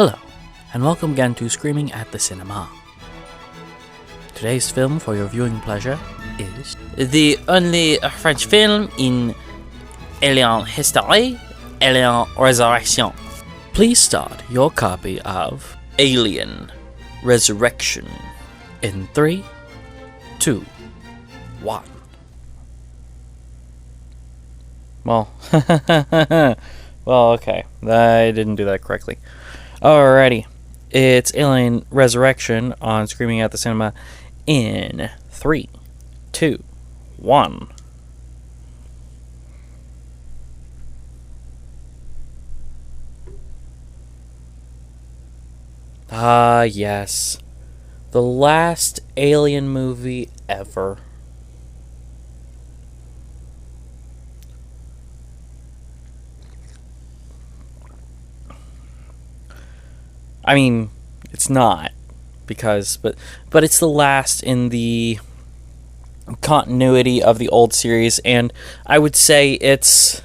Hello, and welcome again to Screaming at the Cinema. Today's film for your viewing pleasure is the only French film in Alien history, Alien Resurrection. Please start your copy of Alien Resurrection in 3, 2, 1. Well, okay. I didn't do that correctly. Alrighty. It's Alien Resurrection on Screaming at the Cinema in 3, 2, 1. Ah, yes. The last Alien movie ever. I mean, it's not, because, but it's the last in the continuity of the old series, and I would say it's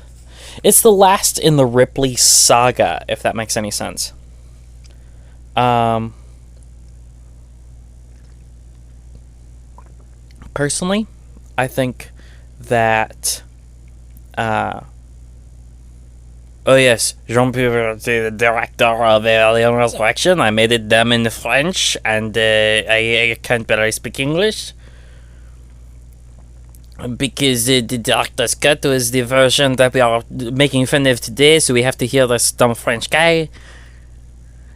the last in the Ripley saga, if that makes any sense. Personally, I think that, oh yes, Jean-Pierre, the director of Alien Resurrection. I made it them in French, and I can't barely speak English. Because the director's cut was the version that we are making fun of today, so we have to hear this dumb French guy.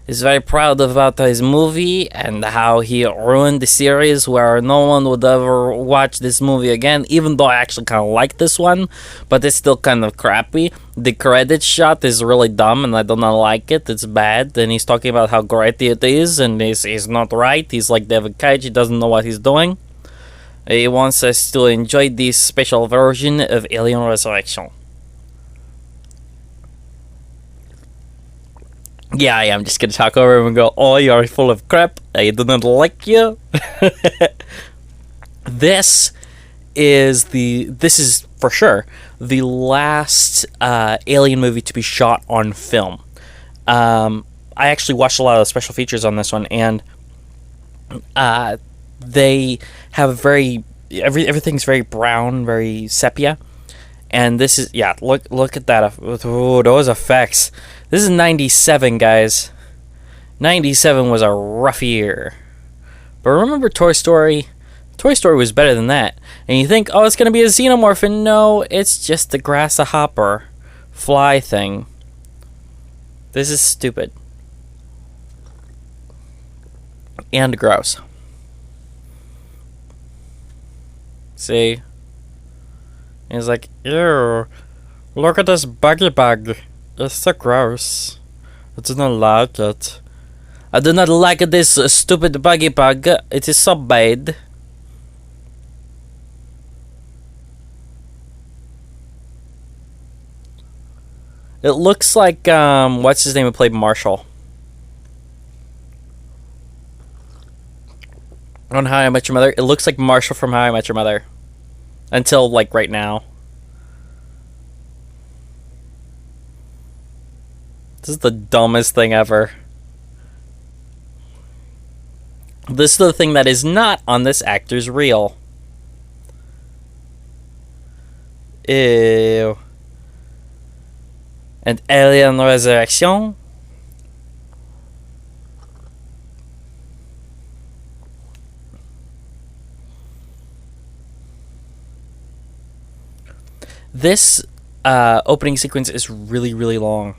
He's very proud about his movie and how he ruined the series where no one would ever watch this movie again, even though I actually kind of like this one, but it's still kind of crappy. The credit shot is really dumb and I do not like it. It's bad, and he's talking about how great it is, and he's not right. He's like David Cage, he doesn't know what he's doing. He wants us to enjoy this special version of Alien Resurrection. Yeah, I am just gonna talk over him and go, "Oh, you're full of crap. I do not like you." This is for sure the last Alien movie to be shot on film. I actually watched a lot of the special features on this one, and they have everything's very brown, very sepia. And this is, yeah, look at that. Oh, those effects. This is 97, guys. 97 was a rough year. But remember Toy Story? Toy Story was better than that. And you think, oh, it's going to be a xenomorph. And no, it's just the grasshopper fly thing. This is stupid. And gross. See? He's like, ew, look at this buggy bug. It's so gross. I do not like it. I do not like this stupid buggy bug. It is so bad. It looks like, what's his name who played Marshall? On How I Met Your Mother. It looks like Marshall from How I Met Your Mother. Until, like, right now. This is the dumbest thing ever. This is the thing that is not on this actor's reel. Ew. And Alien Resurrection. This opening sequence is really, really long.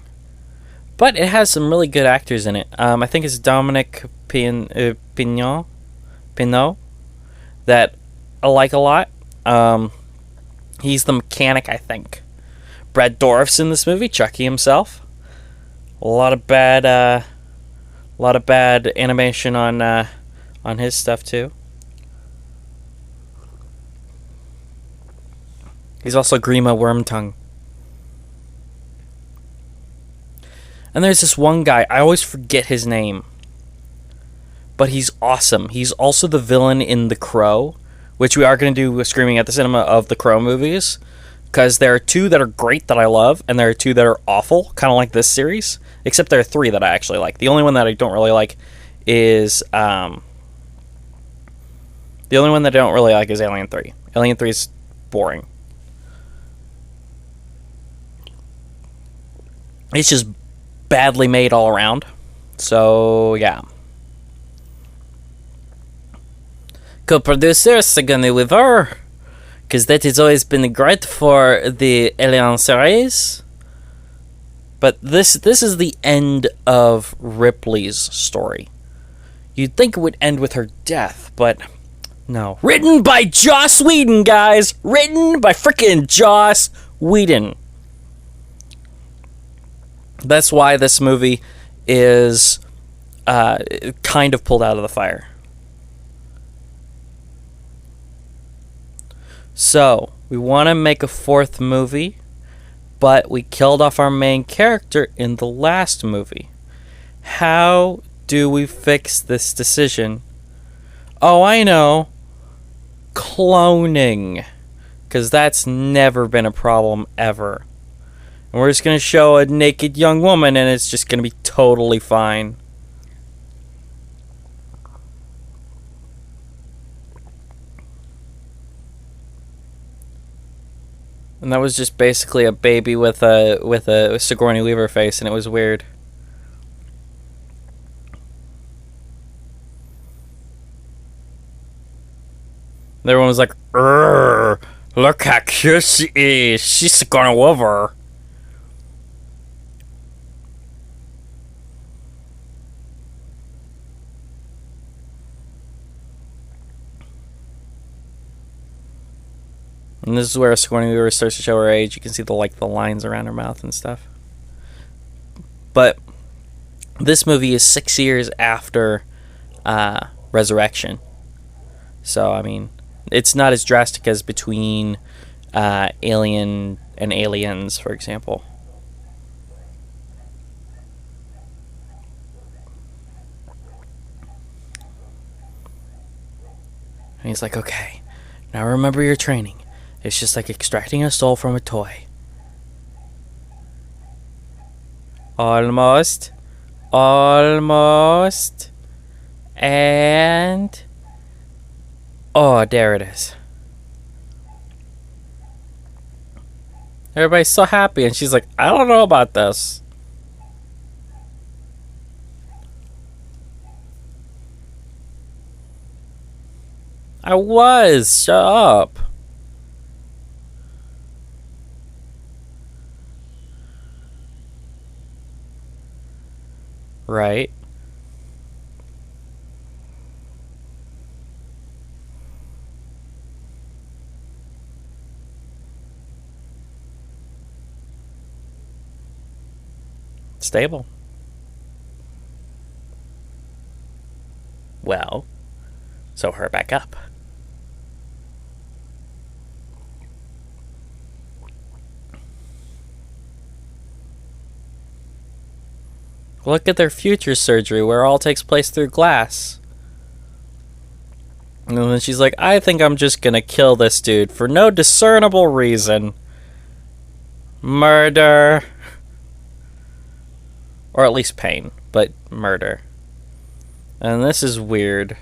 But it has some really good actors in it. I think it's Dominic Pinot that I like a lot. He's the mechanic, I think. Brad Dourif's in this movie, Chucky himself. A lot of bad animation on his stuff too. He's also Grima Wormtongue. And there's this one guy, I always forget his name. But he's awesome. He's also the villain in The Crow, which we are going to do Screaming at the Cinema of The Crow movies. Because there are two that are great that I love, and there are two that are awful, kind of like this series. Except there are three that I actually like. The only one that I don't really like is Alien 3. Alien 3 is boring. It's just badly made all around. So, yeah. Co-producer Sigourney Weaver, because that has always been great for the Alien series. But this is the end of Ripley's story. You'd think it would end with her death, but no. Written by Joss Whedon, guys! Written by frickin' Joss Whedon. That's why this movie is kind of pulled out of the fire. So, we want to make a fourth movie, but we killed off our main character in the last movie. How do we fix this decision? Oh, I know. Cloning. Because that's never been a problem ever. And we're just going to show a naked young woman and it's just going to be totally fine. And that was just basically a baby with a Sigourney Weaver face, and it was weird. And everyone was like, look how cute she is. She's Sigourney Weaver. And this is where Sigourney Weaver starts to show her age. You can see the lines around her mouth and stuff. But this movie is 6 years after Resurrection. So, I mean, it's not as drastic as between Alien and Aliens, for example. And he's like, okay, now remember your training. It's just like extracting a soul from a toy. Almost. Almost. And... oh, there it is. Everybody's so happy, and she's like, I don't know about this. I was. Shut up. Right. Stable. Well, sew her back up. Look at their future surgery where all takes place through glass. And then she's like, I think I'm just gonna kill this dude for no discernible reason. Murder. Or at least pain, but murder. And this is weird.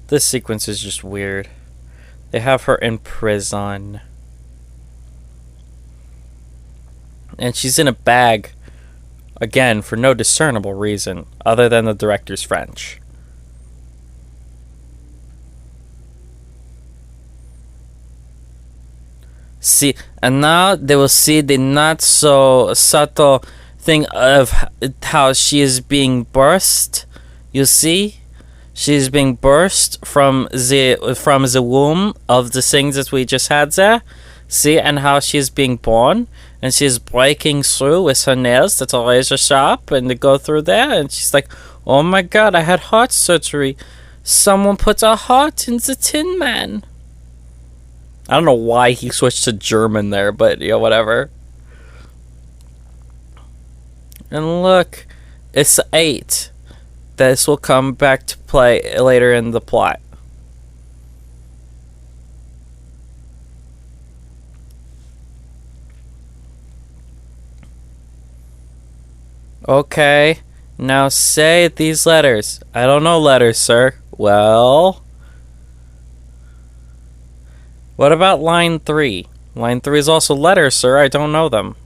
This sequence is just weird. They have her in prison. And she's in a bag. Again, for no discernible reason, other than the director's French. See, and now they will see the not so subtle thing of how she is being burst. You see? She is being burst from the womb of the things that we just had there. See, and how she is being born. And she's breaking through with her nails that are razor sharp, and they go through there, and she's like, oh my god, I had heart surgery. Someone put a heart in the Tin Man. I don't know why he switched to German there, but, you know, whatever. And look, it's 8. This will come back to play later in the plot. Okay, now say these letters. I don't know letters, sir. Well, what about line 3? Line 3 is also letters, sir. I don't know them.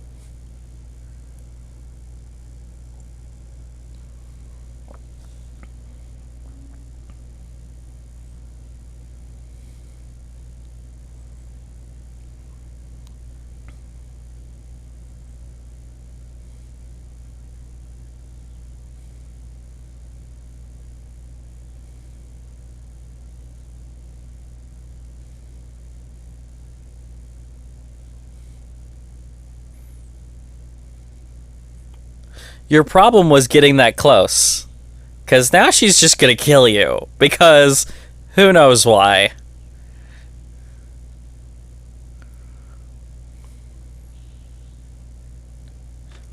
Your problem was getting that close. Because now she's just gonna kill you. Because who knows why.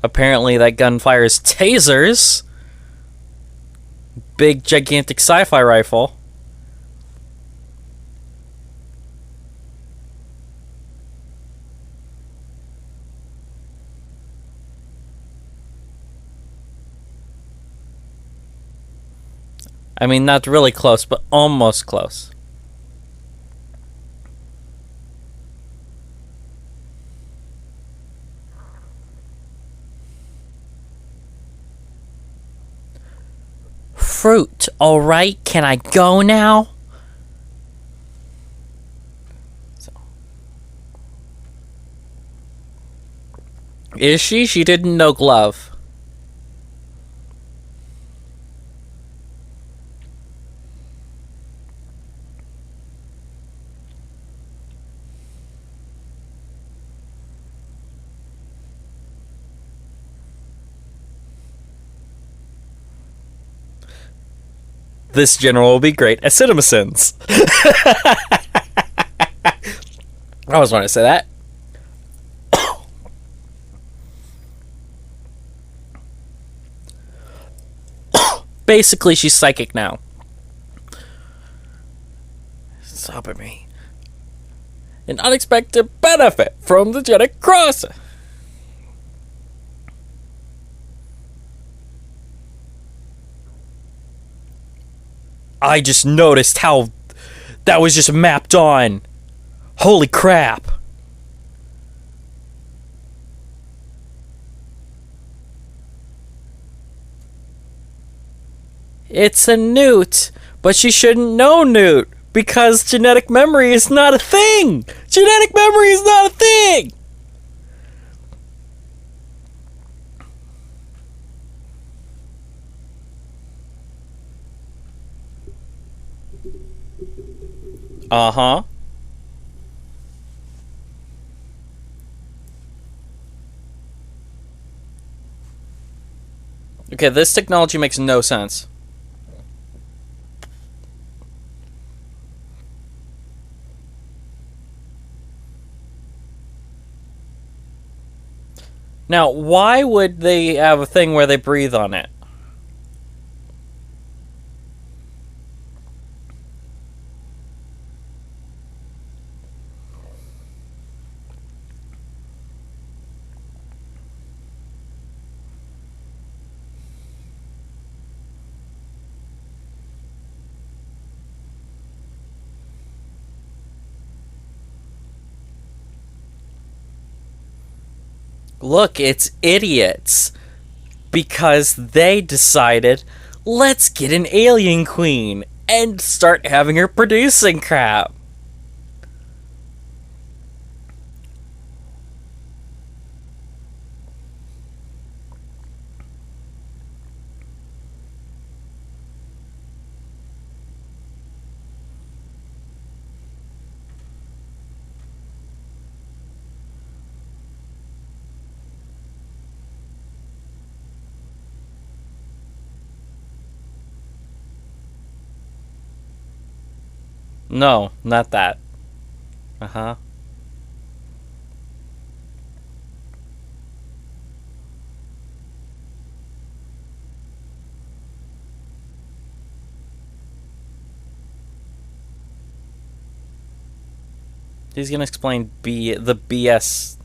Apparently that gun fires tasers. Big, gigantic sci-fi rifle. I mean, not really close, but almost close. Fruit, alright? Can I go now? Is she? She didn't know glove. This general will be great at CinemaSins. I always wanted to say that. Basically, she's psychic now. Stop at me. An unexpected benefit from the genetic cross. I just noticed how that was just mapped on. Holy crap. It's a newt, but she shouldn't know newt because genetic memory is not a thing. Genetic memory is not a thing. Uh-huh. Okay, this technology makes no sense. Now, why would they have a thing where they breathe on it? Look, it's idiots. Because they decided, let's get an alien queen and start having her producing crap. No, not that. Uh-huh. He's gonna explain the BS.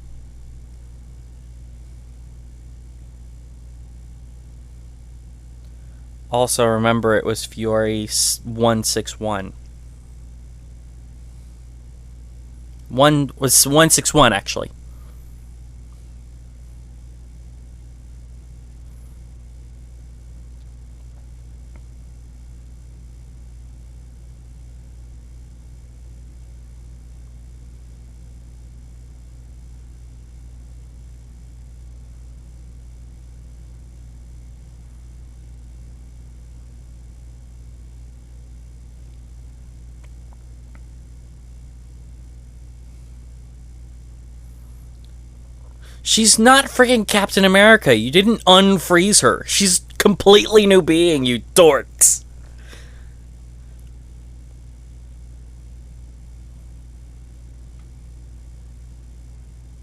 Also, remember it was Fiore 161. One was 161 actually. She's not freaking Captain America. You didn't unfreeze her. She's completely new being, you dorks.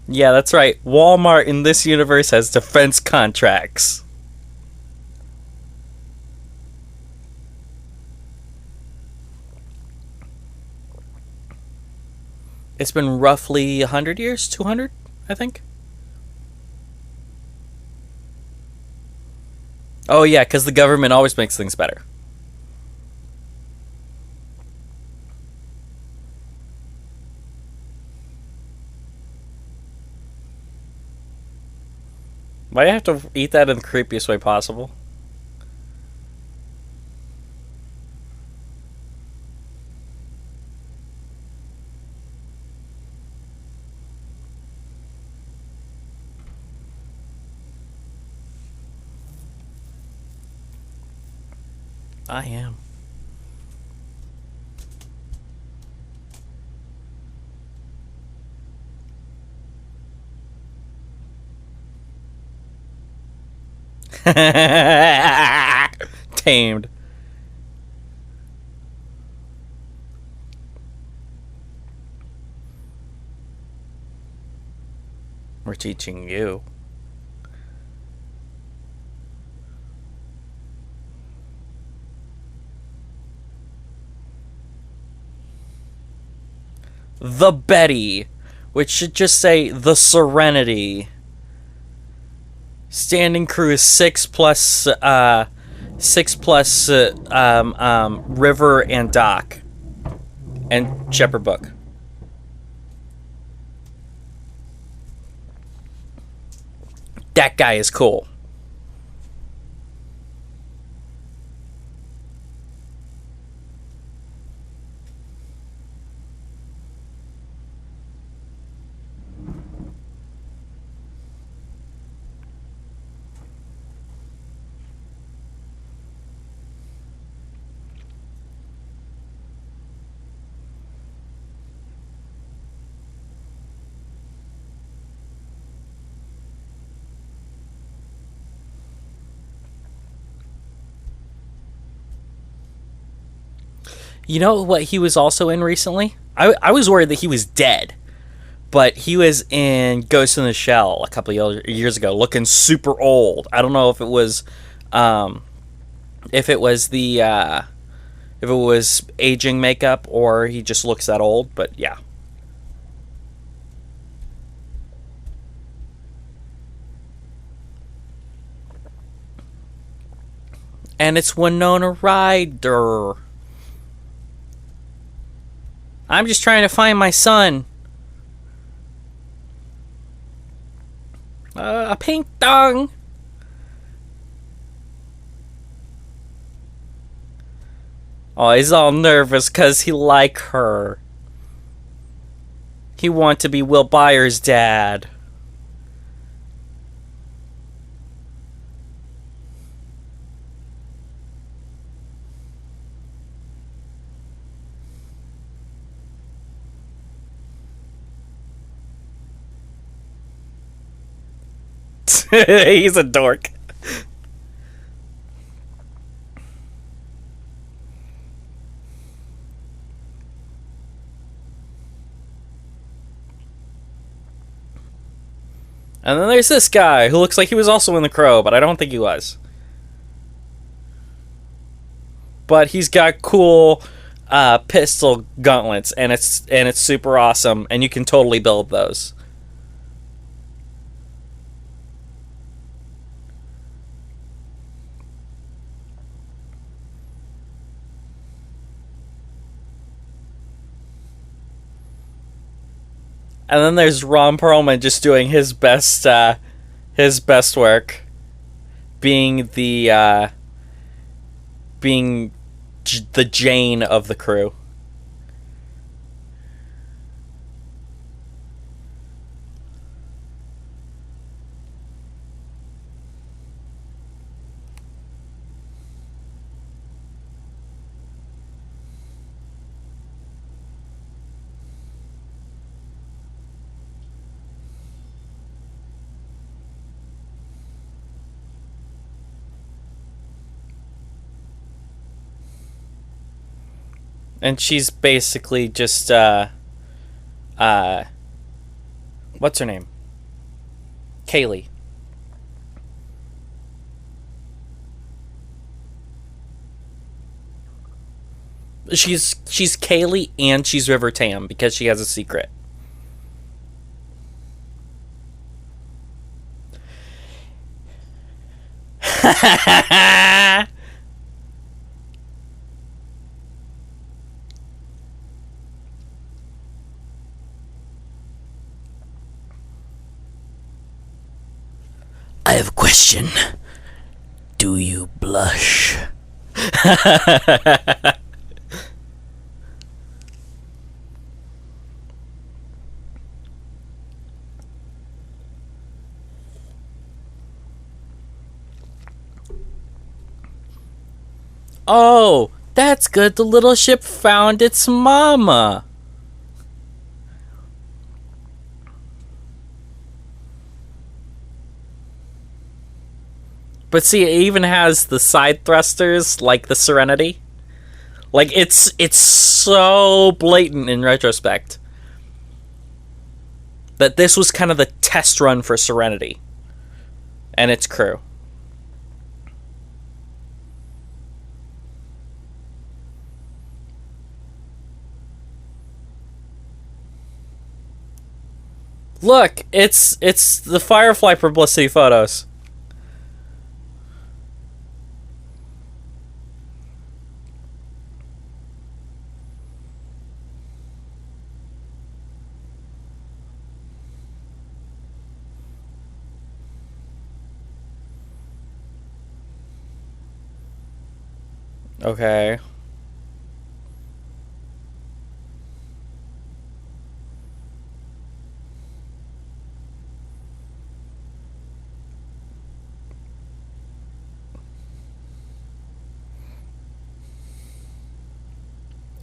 Yeah, that's right. Walmart in this universe has defense contracts. It's been roughly 100 years? 200, I think? Oh, yeah, because the government always makes things better. Why do I have to eat that in the creepiest way possible? I am. Tamed. We're teaching you. The Betty, which should just say the Serenity. Standing crew is six plus River and Doc and Shepherd Book. That guy is cool. You know what he was also in recently? I was worried that he was dead, but he was in Ghost in the Shell a couple of years ago, looking super old. I don't know um, if it was if it was aging makeup or he just looks that old. But yeah, and it's Winona Ryder. I'm just trying to find my son. A pink dong. Oh, he's all nervous because he like her. He want to be Will Byers' dad. He's a dork. And then there's this guy who looks like he was also in The Crow, but I don't think he was. But he's got cool pistol gauntlets, and it's super awesome, and you can totally build those. And then there's Ron Perlman just doing his best work, being the Jane of the crew. And she's basically just what's her name? Kaylee. She's Kaylee and she's River Tam because she has a secret. I have a question. Do you blush? Oh, that's good. The little ship found its mama. But see, it even has the side thrusters like the Serenity. Like it's so blatant in retrospect that this was kind of the test run for Serenity and its crew. Look, it's the Firefly publicity photos. Okay.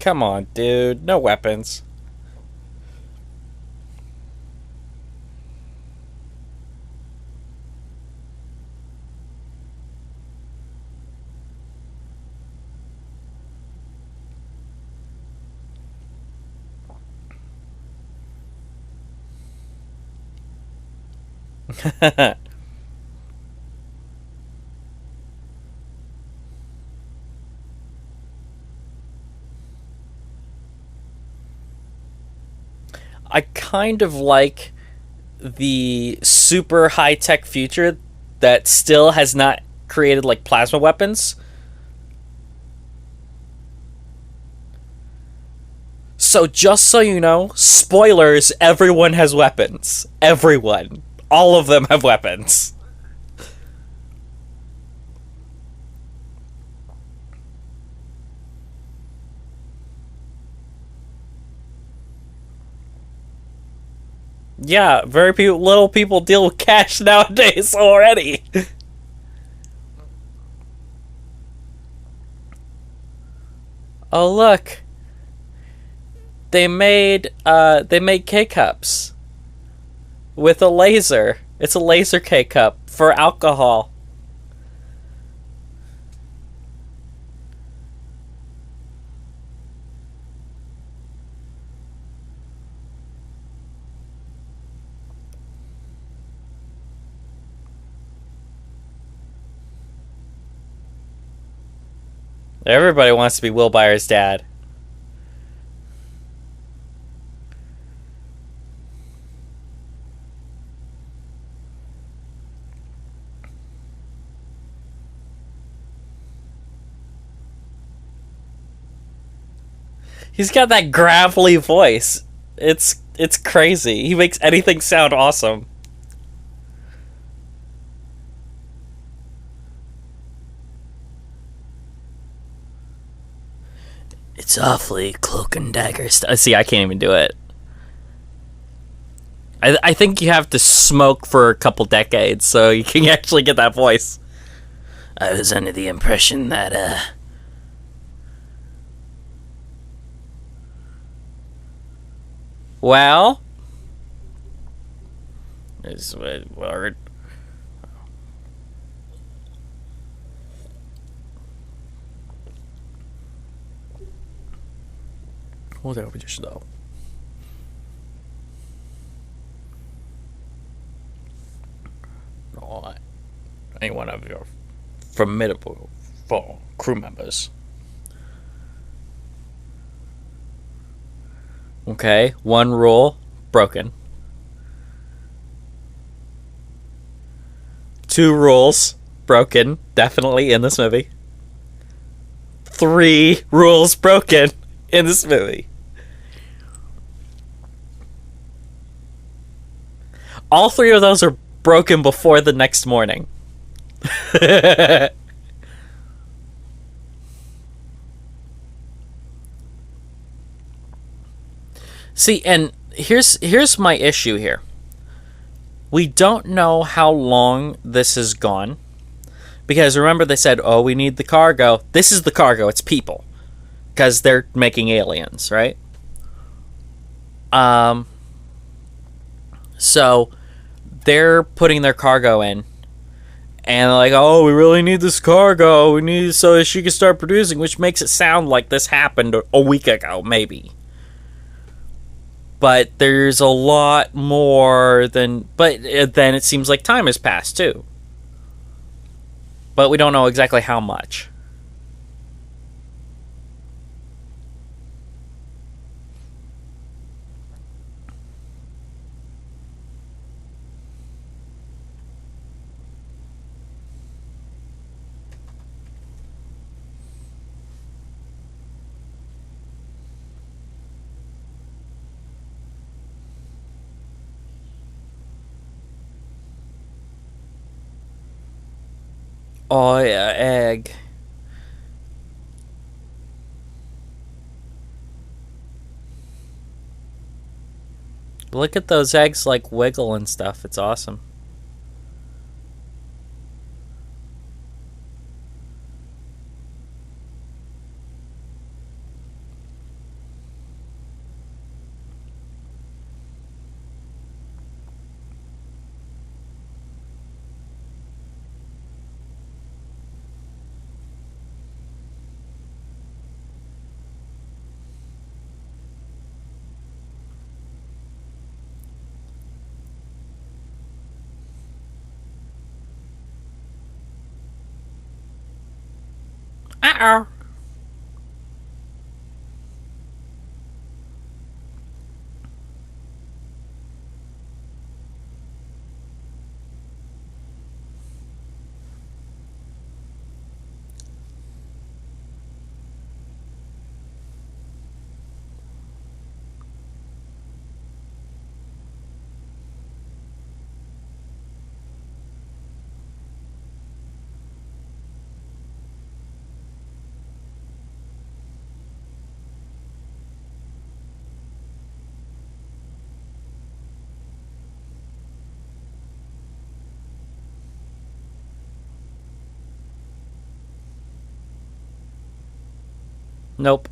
Come on, dude. No weapons. I kind of like the super high-tech future that still has not created like plasma weapons. So just so you know, spoilers, everyone has weapons. Everyone. All of them have weapons. Yeah, little people deal with cash nowadays already. Oh look, they made K cups with a laser. It's a laser K cup for alcohol. Everybody wants to be Will Byers' dad. He's got that gravelly voice. It's It's crazy. He makes anything sound awesome. It's awfully cloak and dagger stuff. See, I can't even do it. I think you have to smoke for a couple decades so you can actually get that voice. I was under the impression that, well... It's word. Whatever, just though. Any one of your formidable crew members. Okay, one rule broken. 2 rules broken, definitely in this movie. 3 rules broken in this movie. All 3 of those are broken before the next morning. See, and here's my issue here. We don't know how long this has gone. Because remember they said, oh, we need the cargo. This is the cargo, it's people. Because they're making aliens, right? So they're putting their cargo in. And they're like, oh, we really need this cargo. We need it so that she can start producing, which makes it sound like this happened a week ago, maybe. But there's a lot more than... But then it seems like time has passed, too. But we don't know exactly how much. Oh, yeah, egg. Look at those eggs, like, wiggle and stuff. It's awesome. Uh-oh. Nope.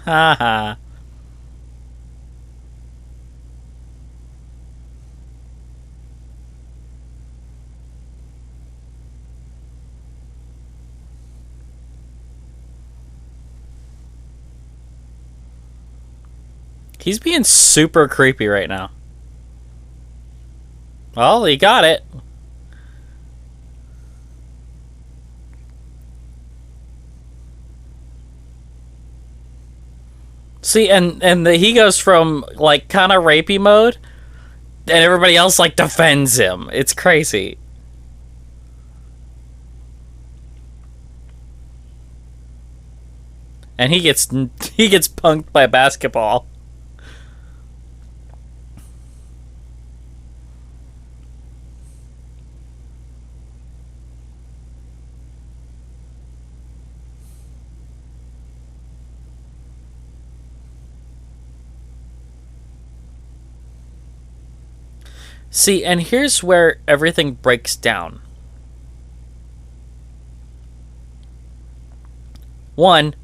Haha. He's being super creepy right now. Well, he got it. See, and he goes from, like, kind of rapey mode everybody else like defends him. It's crazy. And he gets punked by a basketball. See, and here's where everything breaks down. One,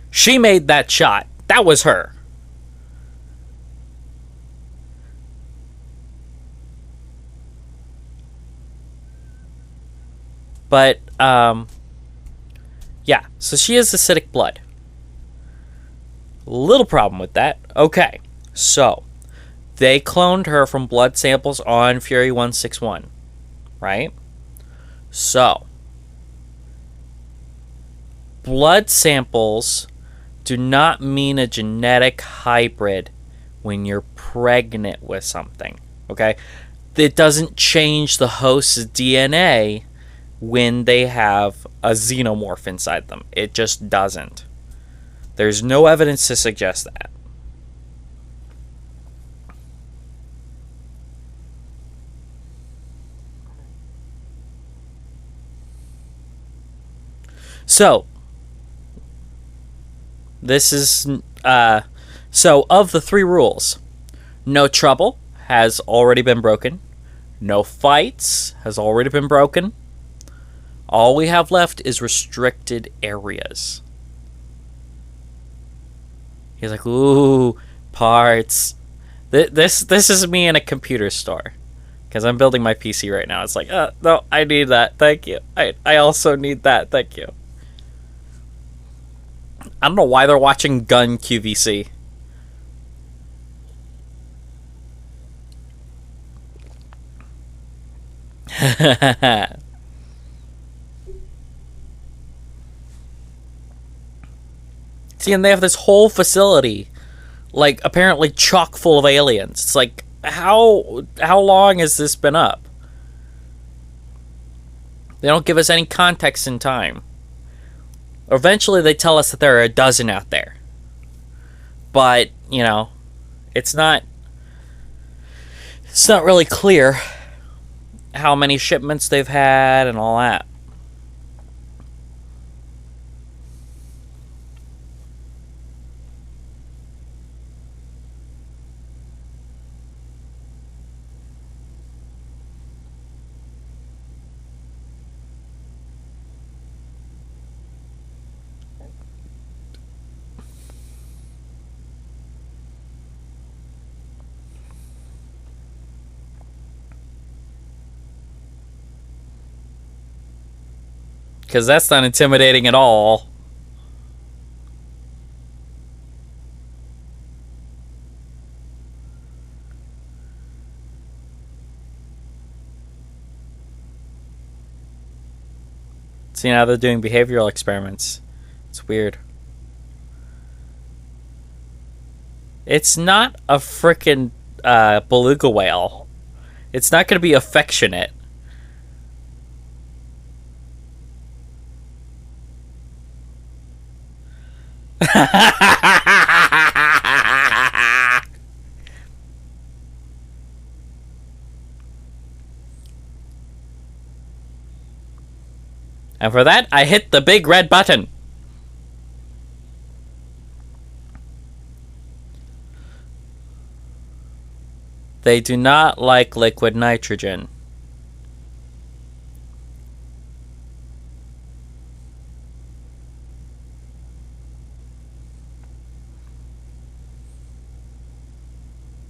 she made that shot. That was her. But, yeah, so she has acidic blood. Little problem with that. Okay, so they cloned her from blood samples on Fury 161, right? So, blood samples do not mean a genetic hybrid when you're pregnant with something, okay? It doesn't change the host's DNA when they have a xenomorph inside them. It just doesn't. There's no evidence to suggest that. So, this is, so of the 3 rules, no trouble has already been broken. No fights has already been broken. All we have left is restricted areas. He's like, ooh, parts. This is me in a computer store. Because I'm building my PC right now. It's like, no, I need that. Thank you. I also need that. Thank you. I don't know why they're watching Gun QVC. See, and they have this whole facility, like, apparently chock full of aliens. It's like, how long has this been up? They don't give us any context in time. Eventually they tell us that there are a dozen out there. But, you know, it's not really clear how many shipments they've had and all that. Because that's not intimidating at all. See, now they're doing behavioral experiments. It's weird. It's not a frickin' beluga whale. It's not going to be affectionate. And for that, I hit the big red button. They do not like liquid nitrogen.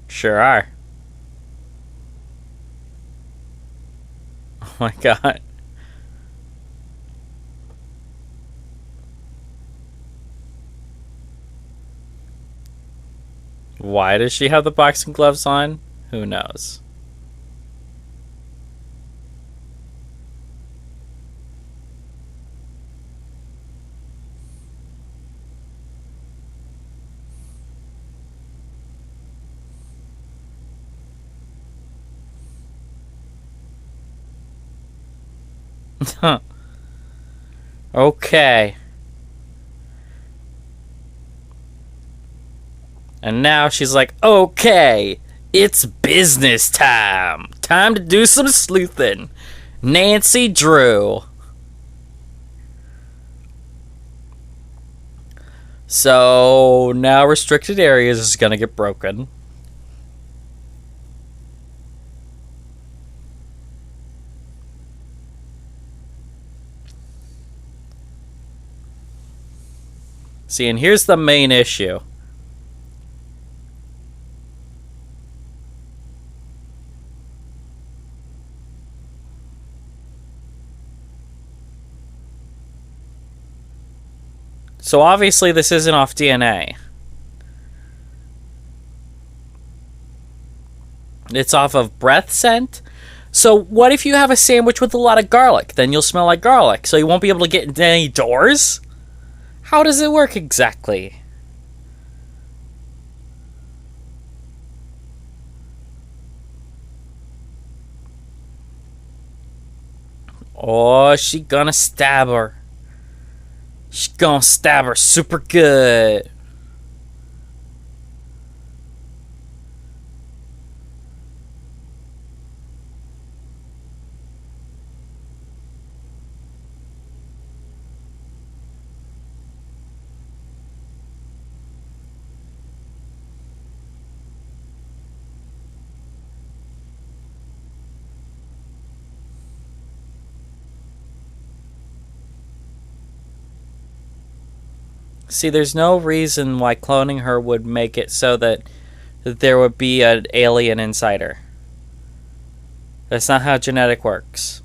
Sure are. Oh my god. Why does she have the boxing gloves on? Who knows? Okay. And now she's like, okay, it's business time. Time to do some sleuthing. Nancy Drew. So now restricted areas is gonna get broken. See, and here's the main issue. So obviously this isn't off DNA. It's off of breath scent. So what if you have a sandwich with a lot of garlic? Then you'll smell like garlic. So you won't be able to get into any doors? How does it work exactly? Oh, she gonna stab her. She gonna stab her super good. See, there's no reason why cloning her would make it so that there would be an alien inside her. That's not how genetic works.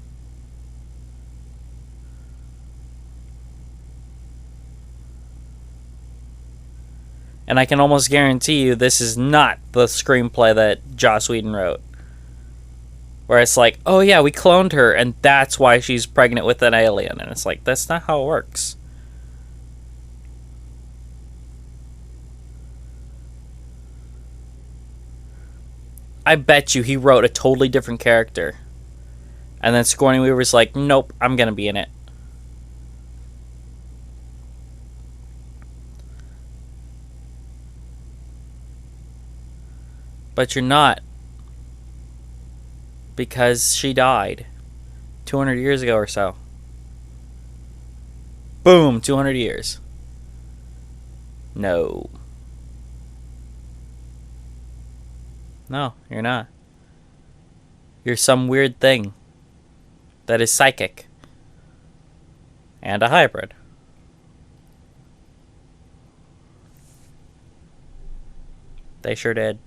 And I can almost guarantee you this is not the screenplay that Joss Whedon wrote. Where it's like, oh yeah, we cloned her and that's why she's pregnant with an alien. And it's like, that's not how it works. I bet you he wrote a totally different character. And then Sigourney Weaver's like, nope, I'm gonna be in it. But you're not. Because she died 200 years ago or so. Boom, 200 years. No. No, you're not. You're some weird thing that is psychic. And a hybrid. They sure did.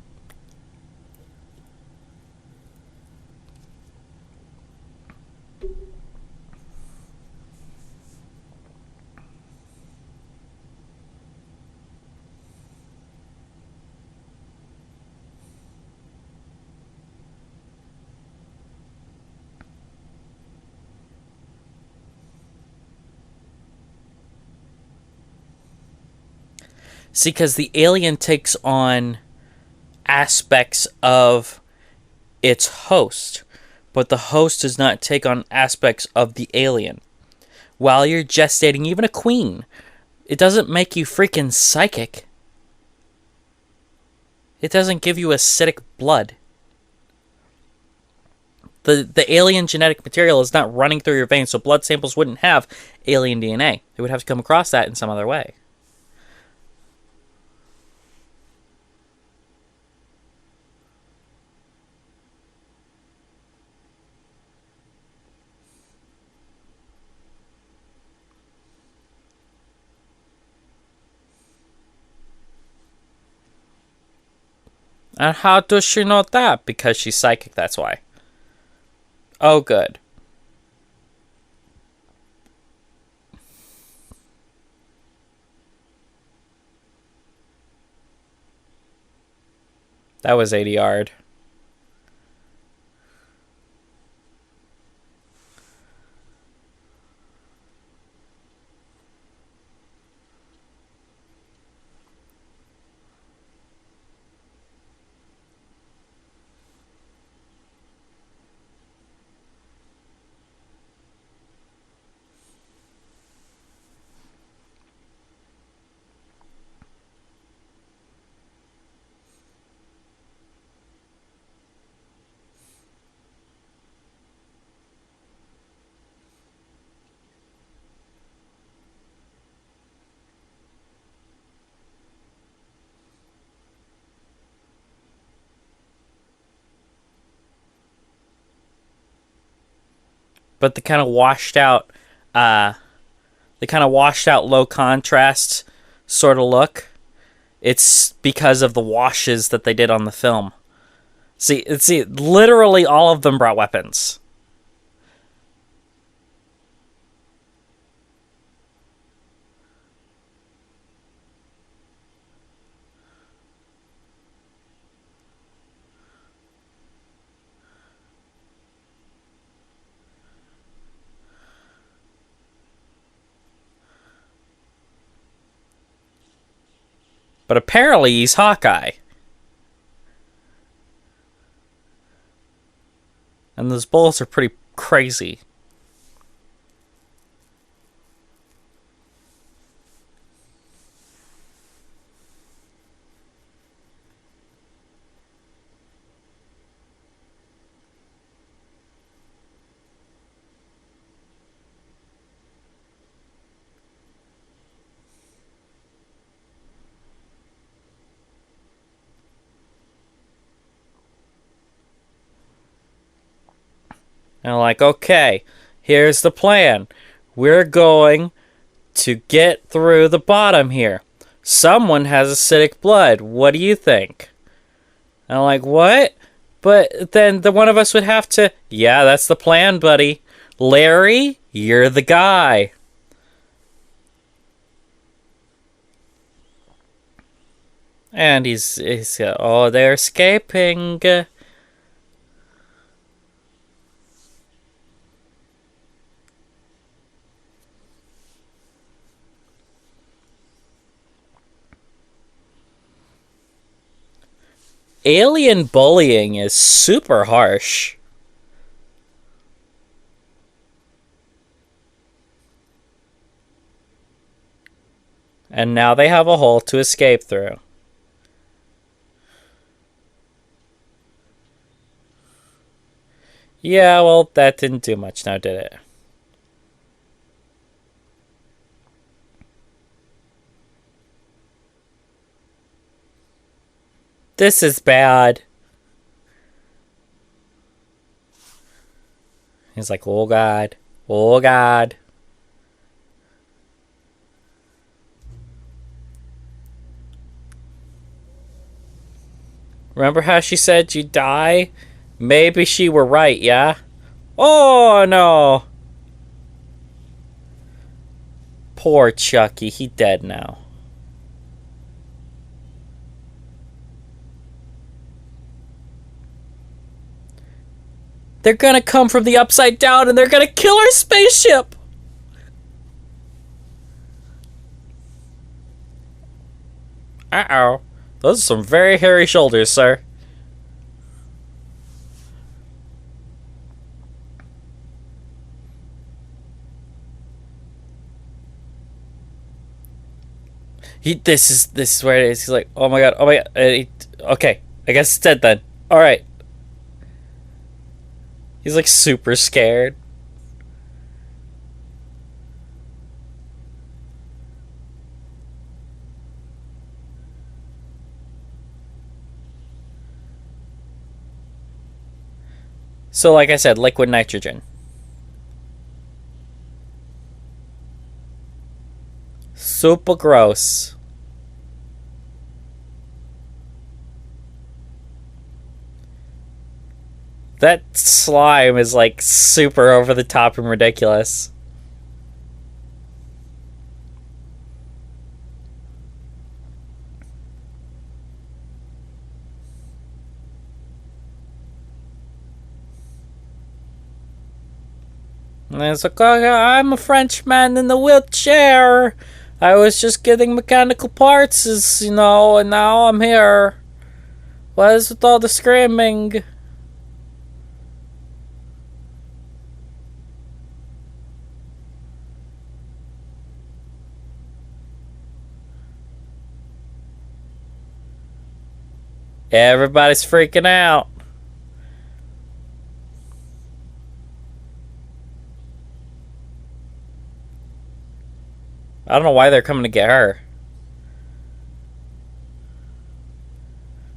See, because the alien takes on aspects of its host, but the host does not take on aspects of the alien. While you're gestating even a queen, it doesn't make you freaking psychic. It doesn't give you acidic blood. The alien genetic material is not running through your veins, so blood samples wouldn't have alien DNA. They would have to come across that in some other way. And how does she know that? Because she's psychic, that's why. Oh, good. That was 80 yard. but the kind of washed out low contrast sort of look, it's because of the washes that they did on the film. See, literally all of them brought weapons. But apparently he's Hawkeye. And those bullets are pretty crazy. And I'm like, okay, here's the plan. We're going to get through the bottom here. Someone has acidic blood. What do you think? And I'm like, what? But then the one of us would have to... Yeah, that's the plan, buddy. Larry, you're the guy. And he's oh, they're escaping. Alien bullying is super harsh. And now they have a hole to escape through. Yeah, well, that didn't do much now, did it? This is bad. He's like, oh God. Oh God. Remember how she said you'd die? Maybe she were right, yeah? Oh no! Poor Chucky, he dead now. They're gonna come from the upside down and they're gonna kill our spaceship! Uh-oh. Those are some very hairy shoulders, sir. This is where it is. He's like, oh my god. Okay, I guess it's dead then. Alright. He's like super scared. So like I said, liquid nitrogen. Super gross. That slime is like super over the top and ridiculous. And it's like, oh, I'm a Frenchman in the wheelchair. I was just getting mechanical parts, and now I'm here. What is with all the screaming? Everybody's freaking out. I don't know why they're coming to get her.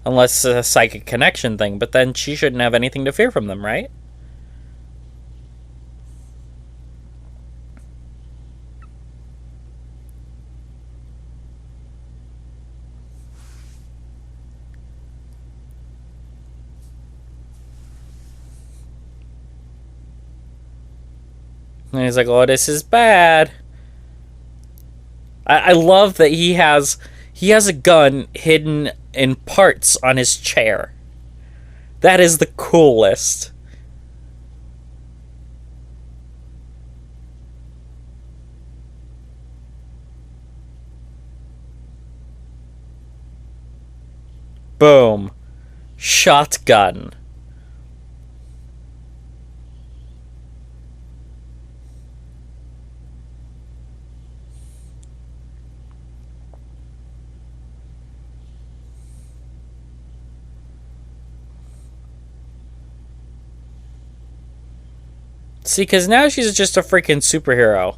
Unless it's a psychic connection thing, but then she shouldn't have anything to fear from them, right? And he's like, oh, this is bad. I love that he has a gun hidden in parts on his chair. That is the coolest. Boom. Shotgun. See, because now she's just a freaking superhero.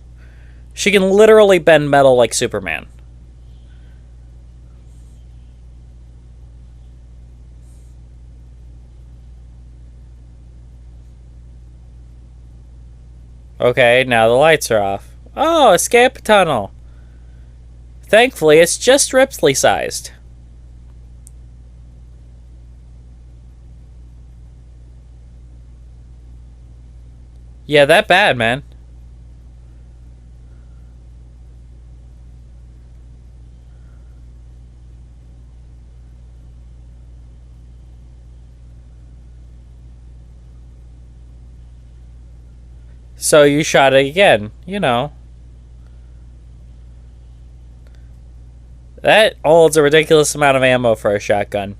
She can literally bend metal like Superman. Okay, now the lights are off. Oh, escape tunnel. Thankfully, it's just Ripley sized. Yeah, that bad, man. So you shot it again, you know. That holds a ridiculous amount of ammo for a shotgun.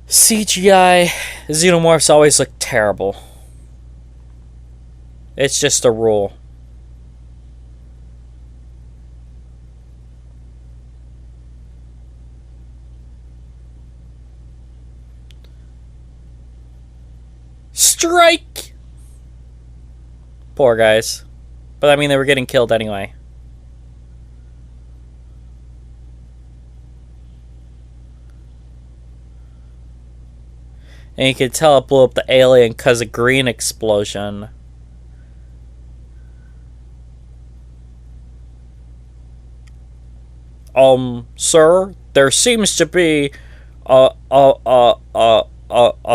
CGI xenomorphs always look terrible. It's just a rule. Strike! Poor guys. But I mean, they were getting killed anyway. And you can tell it blew up the alien because of green explosion. Sir, there seems to be a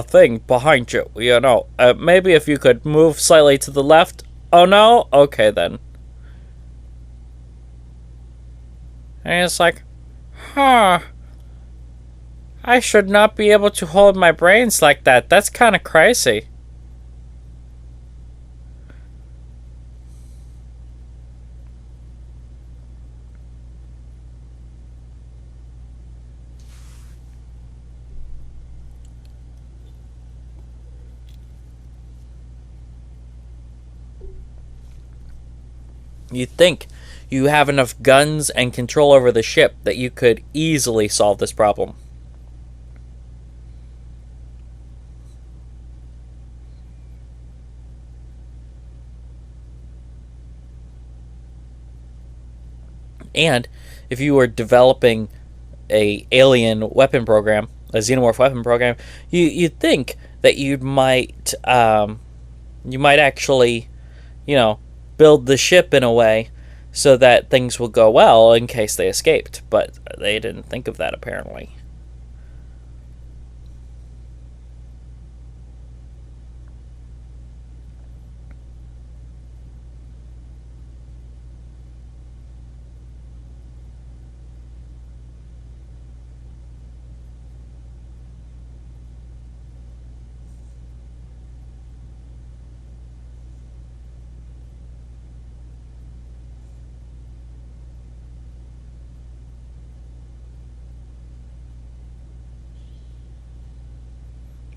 thing behind you, you know. Maybe if you could move slightly to the left. Oh no? Okay then. And it's like, huh. I should not be able to hold my brains like that. That's kind of crazy. You'd think you have enough guns and control over the ship that you could easily solve this problem. And if you were developing a alien weapon program, a xenomorph weapon program, you'd think that you might actually, you know, build the ship in a way so that things will go well in case they escaped. But they didn't think of that, apparently.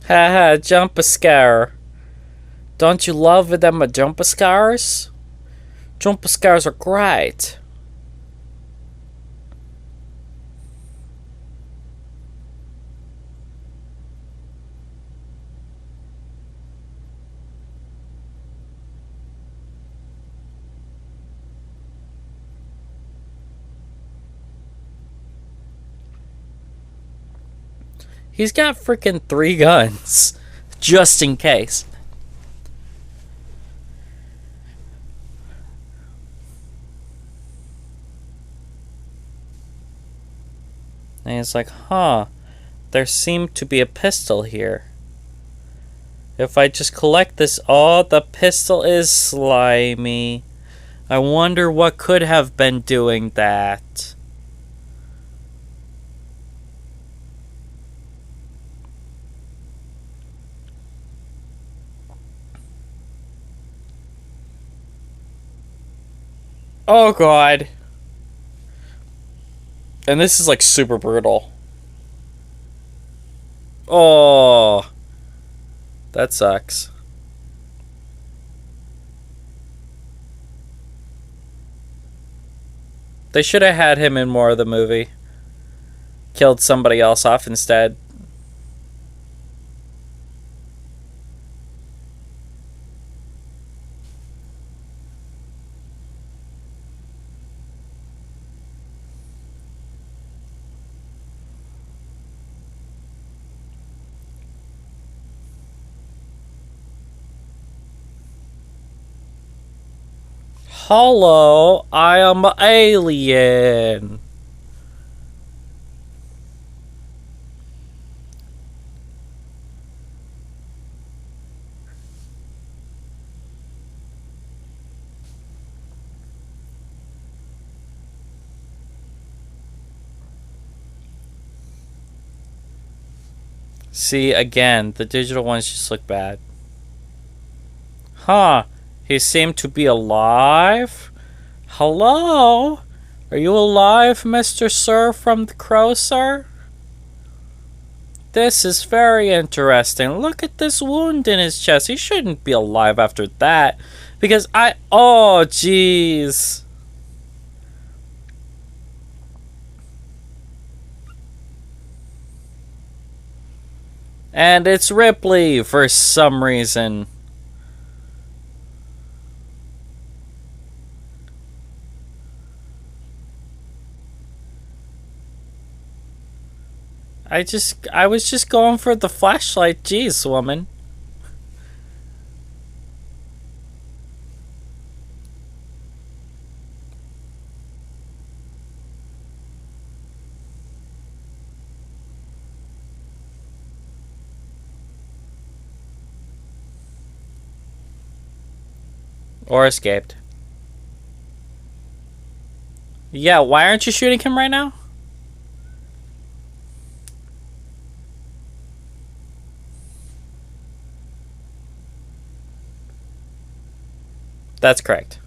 Haha, jump a scare. Don't you love them jump scares? Jump scares are great. He's got freaking 3 guns. Just in case. And he's like, huh, there seemed to be a pistol here. If I just collect this, oh, the pistol is slimy. I wonder what could have been doing that. Oh god. And this is like super brutal. Oh. That sucks. They should have had him in more of the movie. Killed somebody else off instead. Hello, I am an alien. See, again, the digital ones just look bad. Huh. He seemed to be alive? Hello? Are you alive, Mr. Sir from the Crow, sir? This is very interesting. Look at this wound in his chest. He shouldn't be alive after that. Because oh, jeez. And it's Ripley for some reason. I was just going for the flashlight. Jeez, woman. Or escaped. Yeah, why aren't you shooting him right now? That's correct.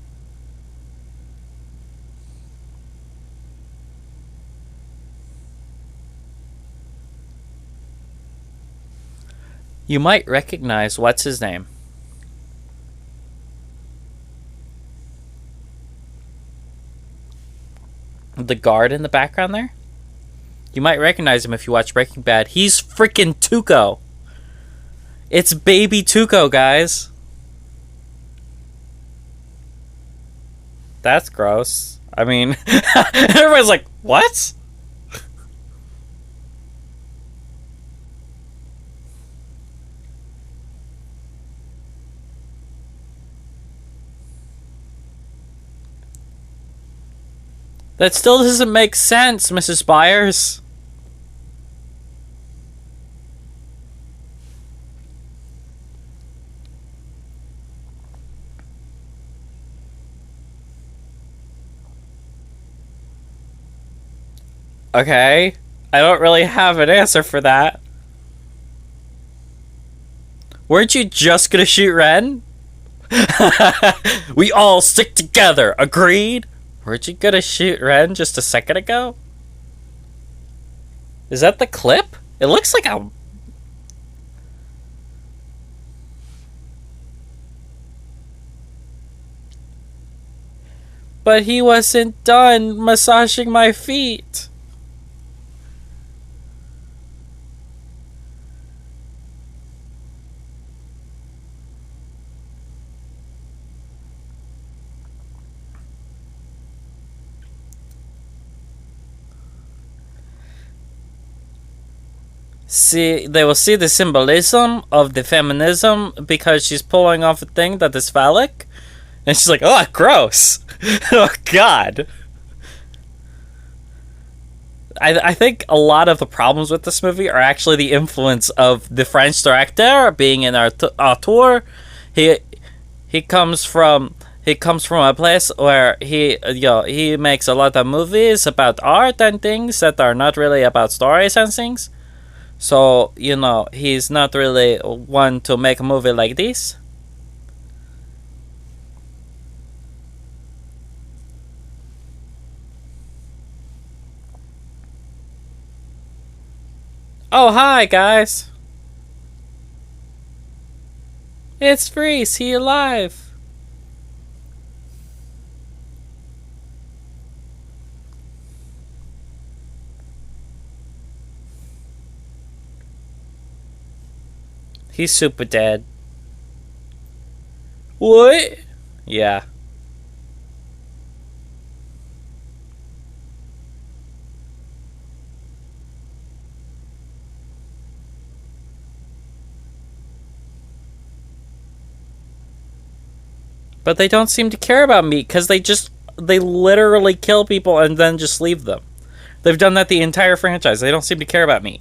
You might recognize what's his name. The guard in the background there? You might recognize him if you watch Breaking Bad. He's freaking Tuco. It's baby Tuco, guys. That's gross. I mean, everybody's like, what? That still doesn't make sense, Mrs. Byers. Okay. I don't really have an answer for that. Weren't you just gonna shoot Ren? We all stick together, agreed? Weren't you gonna shoot Ren just a second ago? Is that the clip? It looks like a... But he wasn't done massaging my feet. See, they will see the symbolism of the feminism because she's pulling off a thing that is phallic. And she's like, oh, gross. Oh, God. I think a lot of the problems with this movie are actually the influence of the French director being in our tour. He he comes from a place where he makes a lot of movies about art and things that are not really about stories and things. So he's not really one to make a movie like this. Oh, hi, guys. It's free. See you live. He's super dead. What? Yeah. But they don't seem to care about meat because they literally kill people and then just leave them. They've done that the entire franchise. They don't seem to care about meat.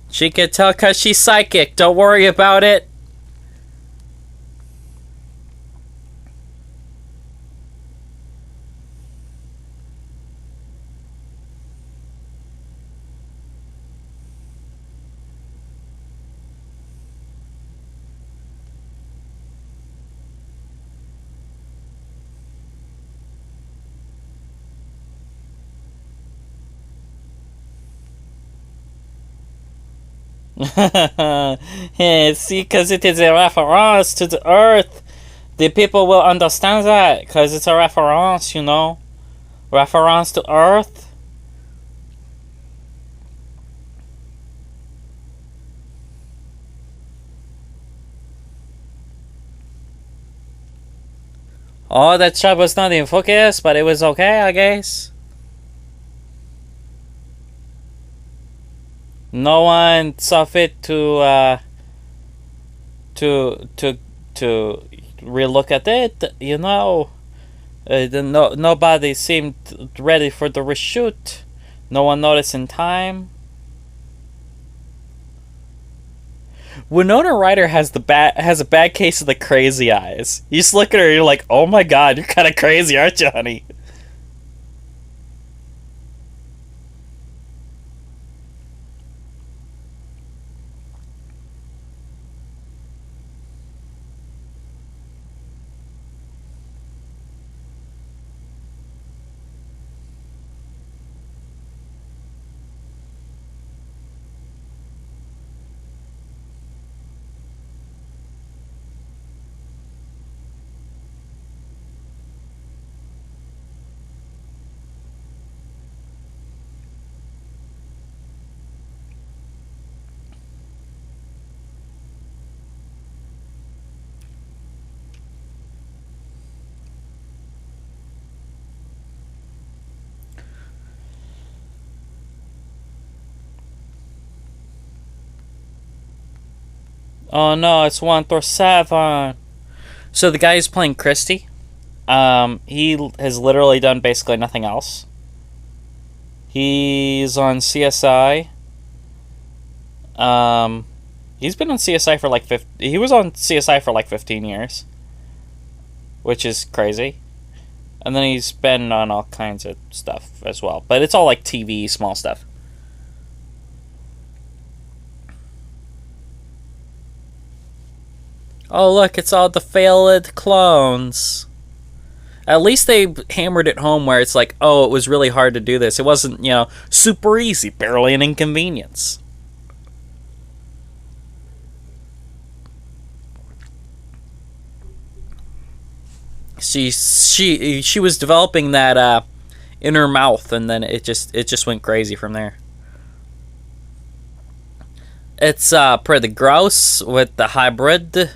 She can tell because she's psychic. Don't worry about it. See, because it is a reference to the Earth. The people will understand that because it's a reference, reference to Earth. Oh, that shot was not in focus, but it was okay, I guess. No one saw fit to relook at it. Nobody seemed ready for the reshoot. No one noticed in time. Winona Ryder has a bad case of the crazy eyes. You just look at her, you're like, oh my god, you're kind of crazy, aren't you, honey? Oh no, it's 1-7. So the guy who's playing Christie, he has literally done basically nothing else. He's on CSI. He's been on CSI for like he was on CSI for like 15 years, which is crazy. And then he's been on all kinds of stuff as well, but it's all like TV, small stuff. Oh look, it's all the failed clones. At least they hammered it home where it's like, oh, it was really hard to do this. It wasn't, super easy, barely an inconvenience. She was developing that in her mouth, and then it just went crazy from there. It's pretty gross with the hybrid.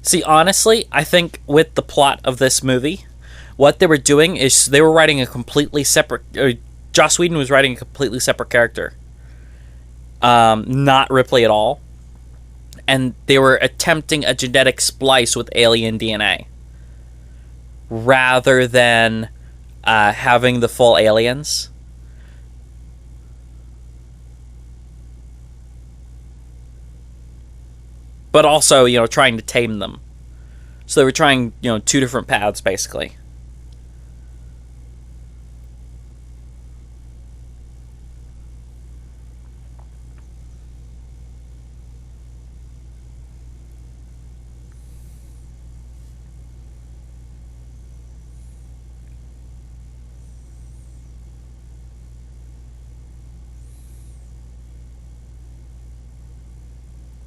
See, honestly, I think with the plot of this movie, what they were doing is they were writing a completely separate. Joss Whedon was writing a completely separate character, not Ripley at all, and they were attempting a genetic splice with alien DNA rather than having the full aliens. But also, trying to tame them. So they were trying, two different paths, basically.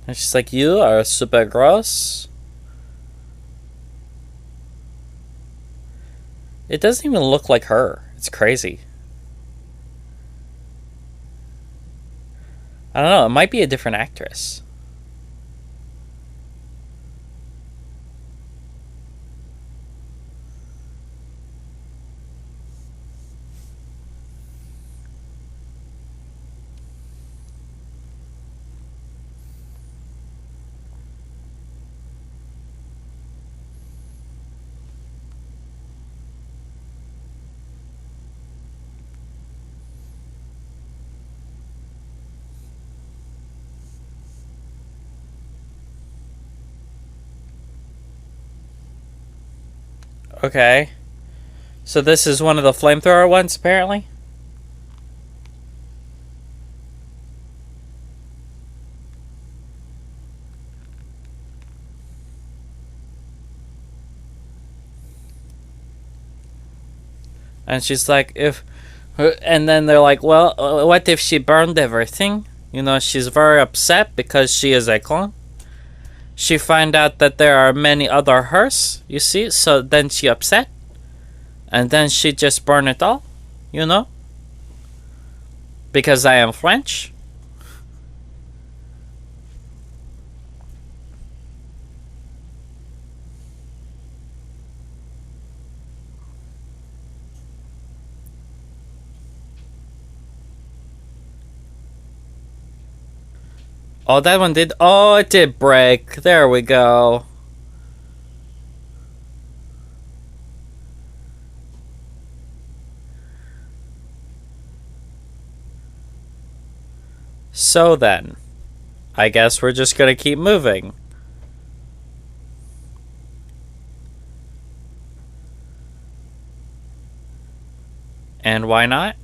And she's like, you are super gross. It doesn't even look like her. It's crazy. I don't know. It might be a different actress. Okay. So this is one of the flamethrower ones, apparently? And she's like, and then they're like, well, what if she burned everything? She's very upset because she is a clone. She find out that there are many other hers, you see, so then she upset. And then she just burn it all, Because I am French. Oh, that one did. Oh, it did break. There we go. So then, I guess we're just gonna keep moving. And why not?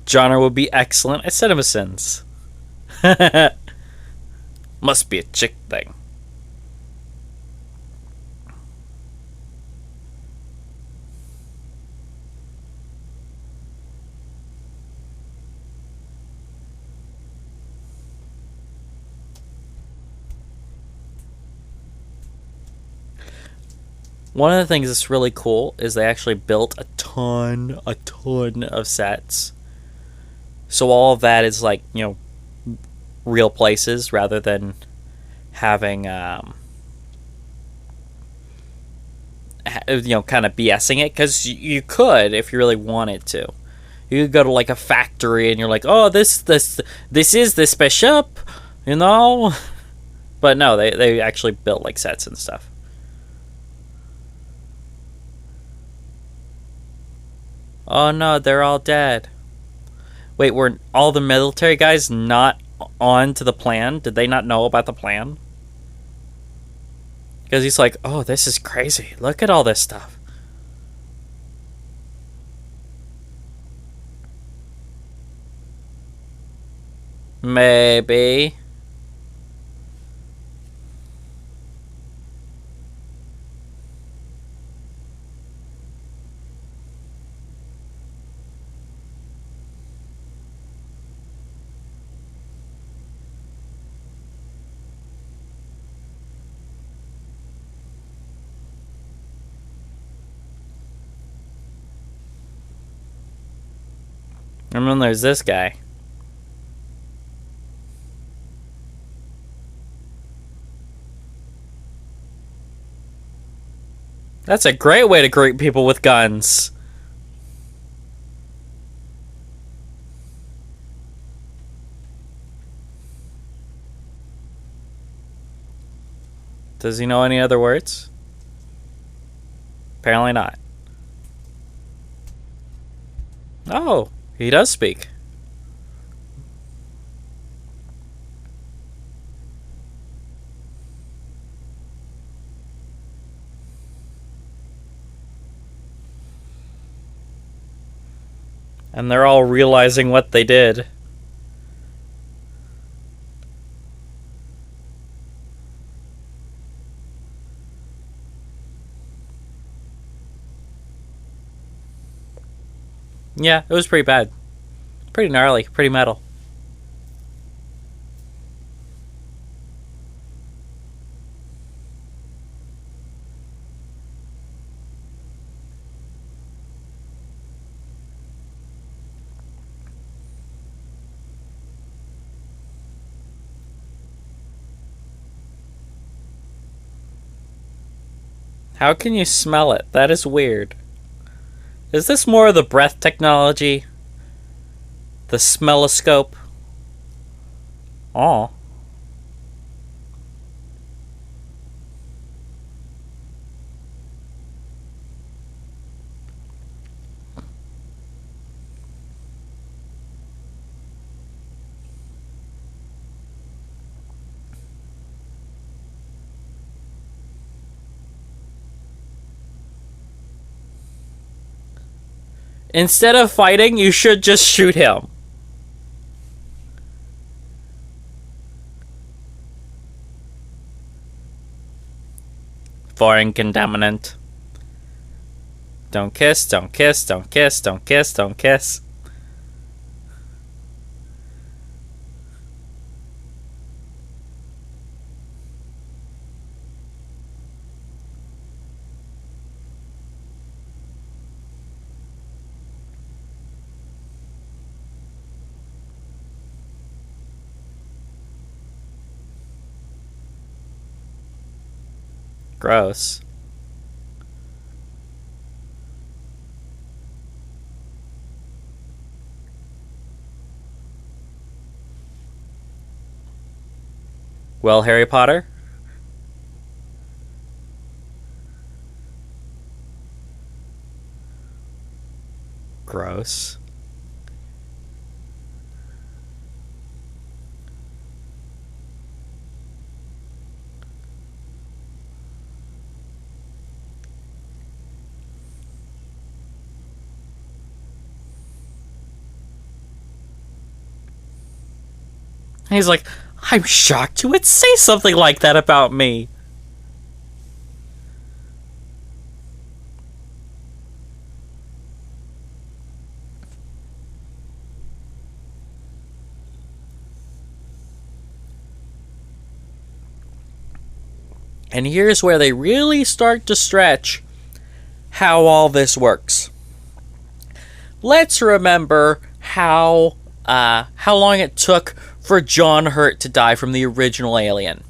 Genre would be excellent at CinemaSins. Must be a chick thing. One of the things that's really cool is they actually built a ton of sets. So all of that is like, real places rather than having, kind of BSing it. Because you could if you really wanted to. You could go to like a factory and you're like, oh, this is the spaceship, But no, they actually built like sets and stuff. Oh no, they're all dead. Wait, were all the military guys not on to the plan? Did they not know about the plan? Because he's like, oh, this is crazy. Look at all this stuff. Maybe. And then there's this guy. That's a great way to greet people with guns. Does he know any other words? Apparently not. Oh, he does speak. And they're all realizing what they did. Yeah, it was pretty bad. Pretty gnarly, pretty metal. How can you smell it? That is weird. Is this more of the breath technology? The smelloscope? Oh. Instead of fighting, you should just shoot him. Foreign contaminant. Don't kiss, don't kiss, don't kiss, don't kiss, don't kiss. Gross. Well, Harry Potter? Gross. He's like, I'm shocked you would say something like that about me. And here's where they really start to stretch how all this works. Let's remember how long it took for John Hurt to die from the original Alien.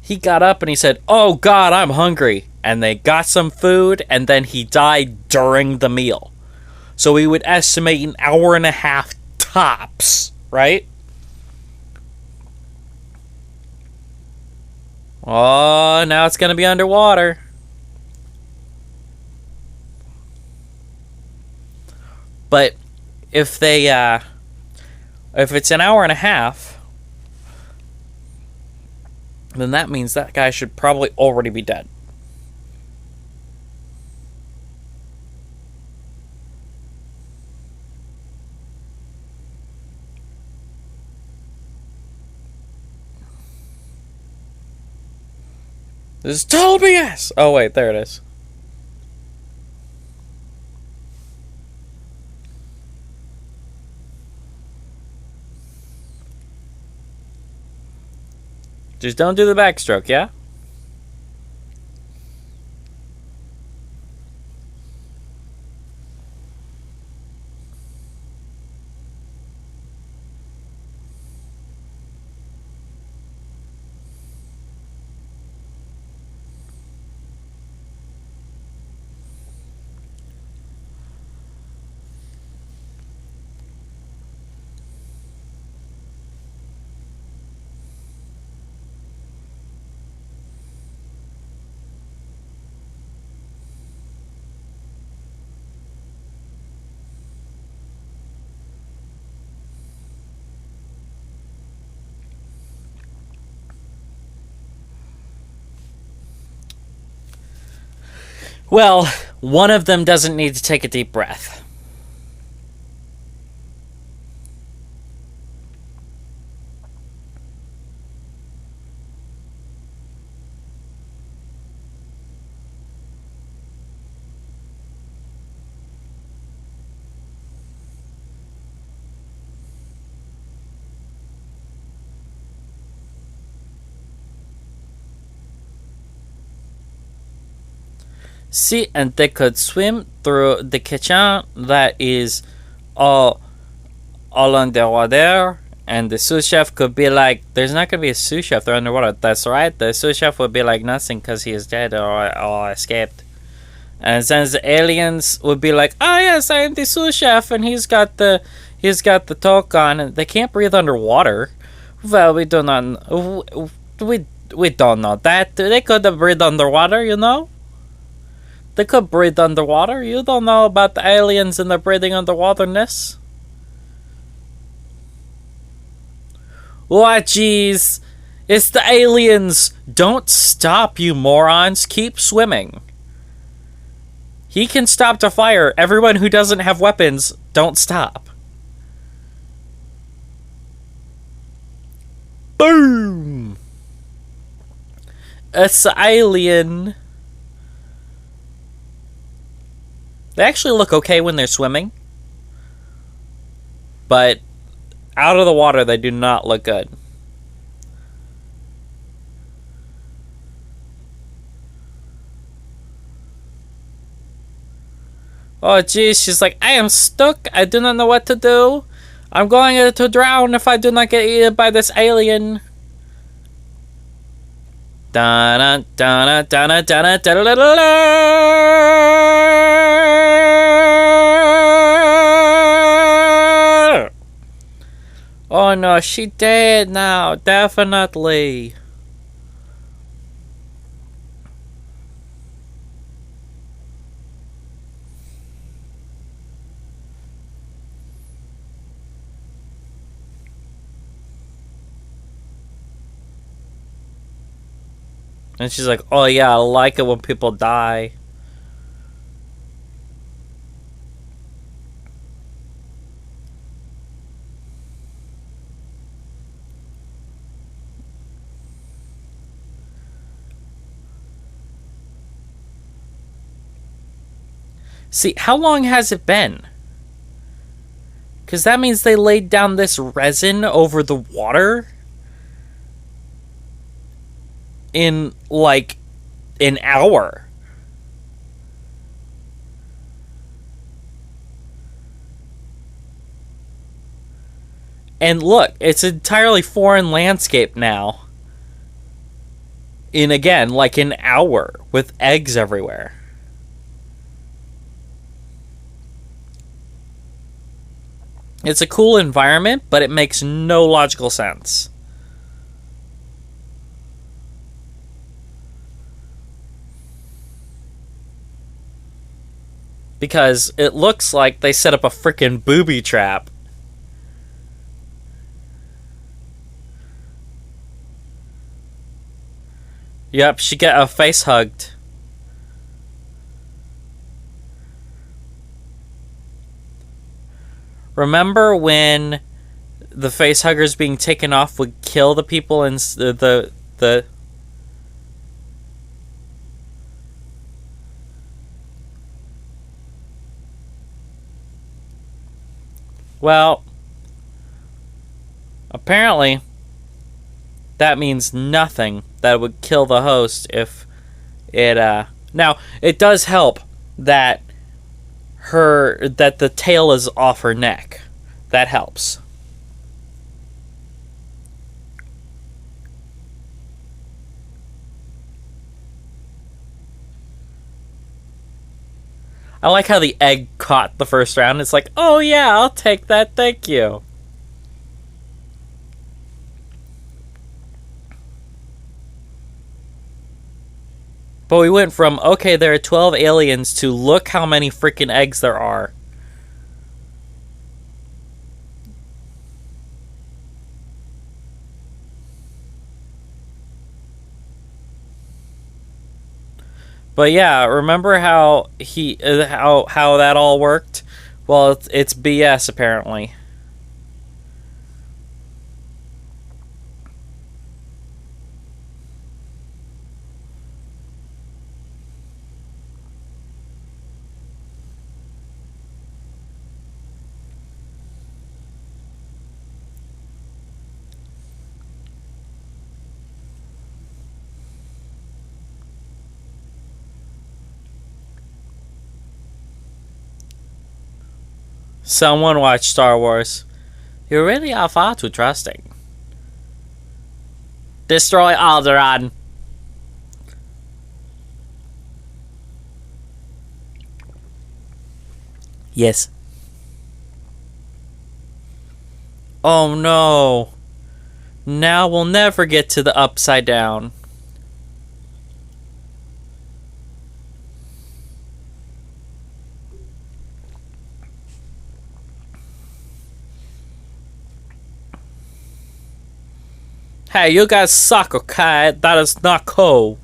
He got up and he said, "Oh God, I'm hungry." And they got some food, and then he died during the meal. So we would estimate an hour and a half tops, right? Oh, now it's going to be underwater. But if it's an hour and a half, then that means that guy should probably already be dead. This is total BS! Oh wait, there it is. Just don't do the backstroke, yeah? Well, one of them doesn't need to take a deep breath. See, and they could swim through the kitchen that is all underwater, and the sous chef could be like, "There's not gonna be a sous chef. They're underwater." That's right. The sous chef would be like nothing because he is dead or escaped. And then the aliens would be like, "Oh yes, I am the sous chef, and he's got the talk on, and they can't breathe underwater." Well, we do not. We don't know that. They could have breathed underwater, you know. They could breathe underwater. You don't know about the aliens and their breathing underwaterness. What, jeez? It's the aliens. Don't stop, you morons. Keep swimming. He can stop the fire. Everyone who doesn't have weapons, don't stop. Boom! It's an alien. They actually look okay when they're swimming. But out of the water, they do not look good. Oh, geez, she's like, I am stuck. I do not know what to do. I'm going to drown if I do not get eaten by this alien. Da da da da da da da da da. Oh no, she dead now, definitely. And she's like, oh yeah, I like it when people die. See, how long has it been? Because that means they laid down this resin over the water in, like, an hour. And look, it's an entirely foreign landscape now. In, again, like an hour with eggs everywhere. It's a cool environment, but it makes no logical sense. Because it looks like they set up a frickin' booby trap. Yep, she got her face hugged. Remember when the face huggers being taken off would kill the people in the Well, apparently that means nothing. That would kill the host if it now it does help that the tail is off her neck. That helps. I like how the egg caught the first round. It's like, oh yeah, I'll take that, thank you. But we went from, okay, there are 12 aliens to look how many freaking eggs there are. But yeah, remember how how that all worked? Well, it's BS apparently. Someone watched Star Wars. You really are far too trusting. Destroy Alderaan. Yes. Oh no. Now we'll never get to the Upside Down. Hey, you guys suck, okay? That is not cool.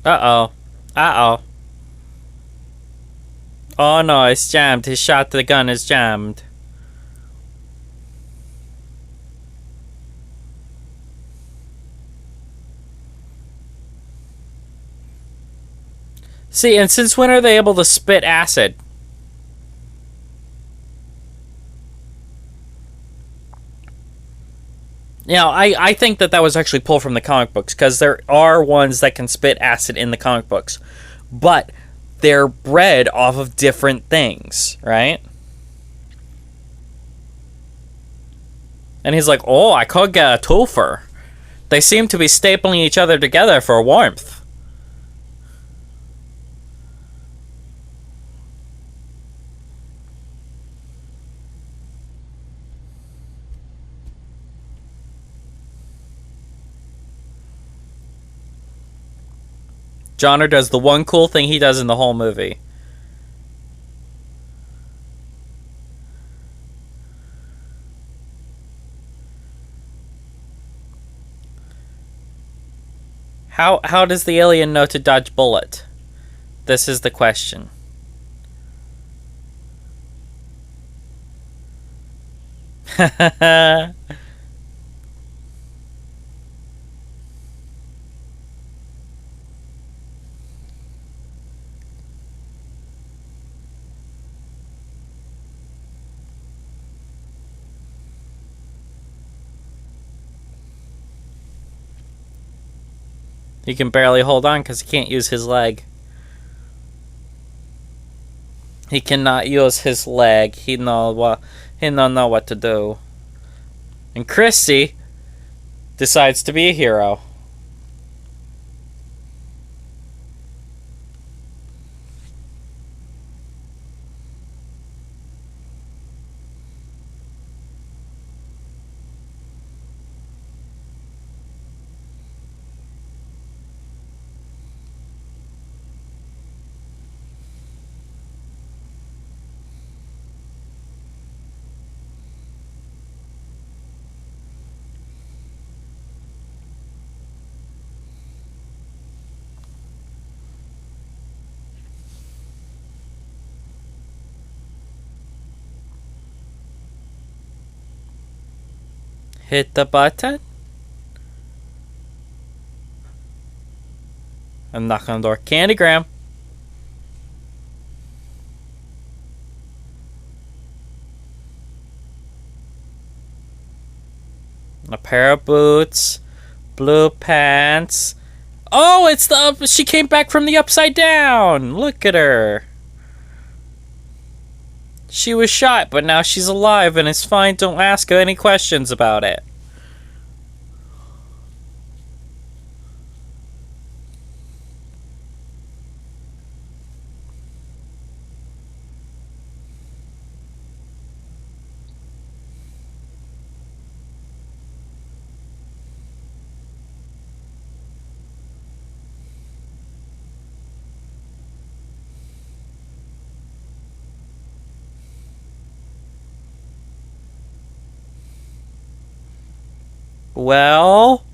Uh-oh. Uh-oh. Oh no, it's jammed. His shot to the gun is jammed. See, and since when are they able to spit acid? You know, I think that was actually pulled from the comic books, because there are ones that can spit acid in the comic books. But they're bred off of different things, right? And he's like, oh, I could get a twofer. They seem to be stapling each other together for warmth. Johnner does the one cool thing he does in the whole movie. How does the alien know to dodge bullet? This is the question. He can barely hold on because he can't use his leg. He cannot use his leg. He don't know what to do. And Christy decides to be a hero. Hit the button. And knock on the door. Candygram. A pair of boots. Blue pants. Oh, it's she came back from the Upside Down. Look at her. She was shot, but now she's alive and it's fine. Don't ask her any questions about it. Well,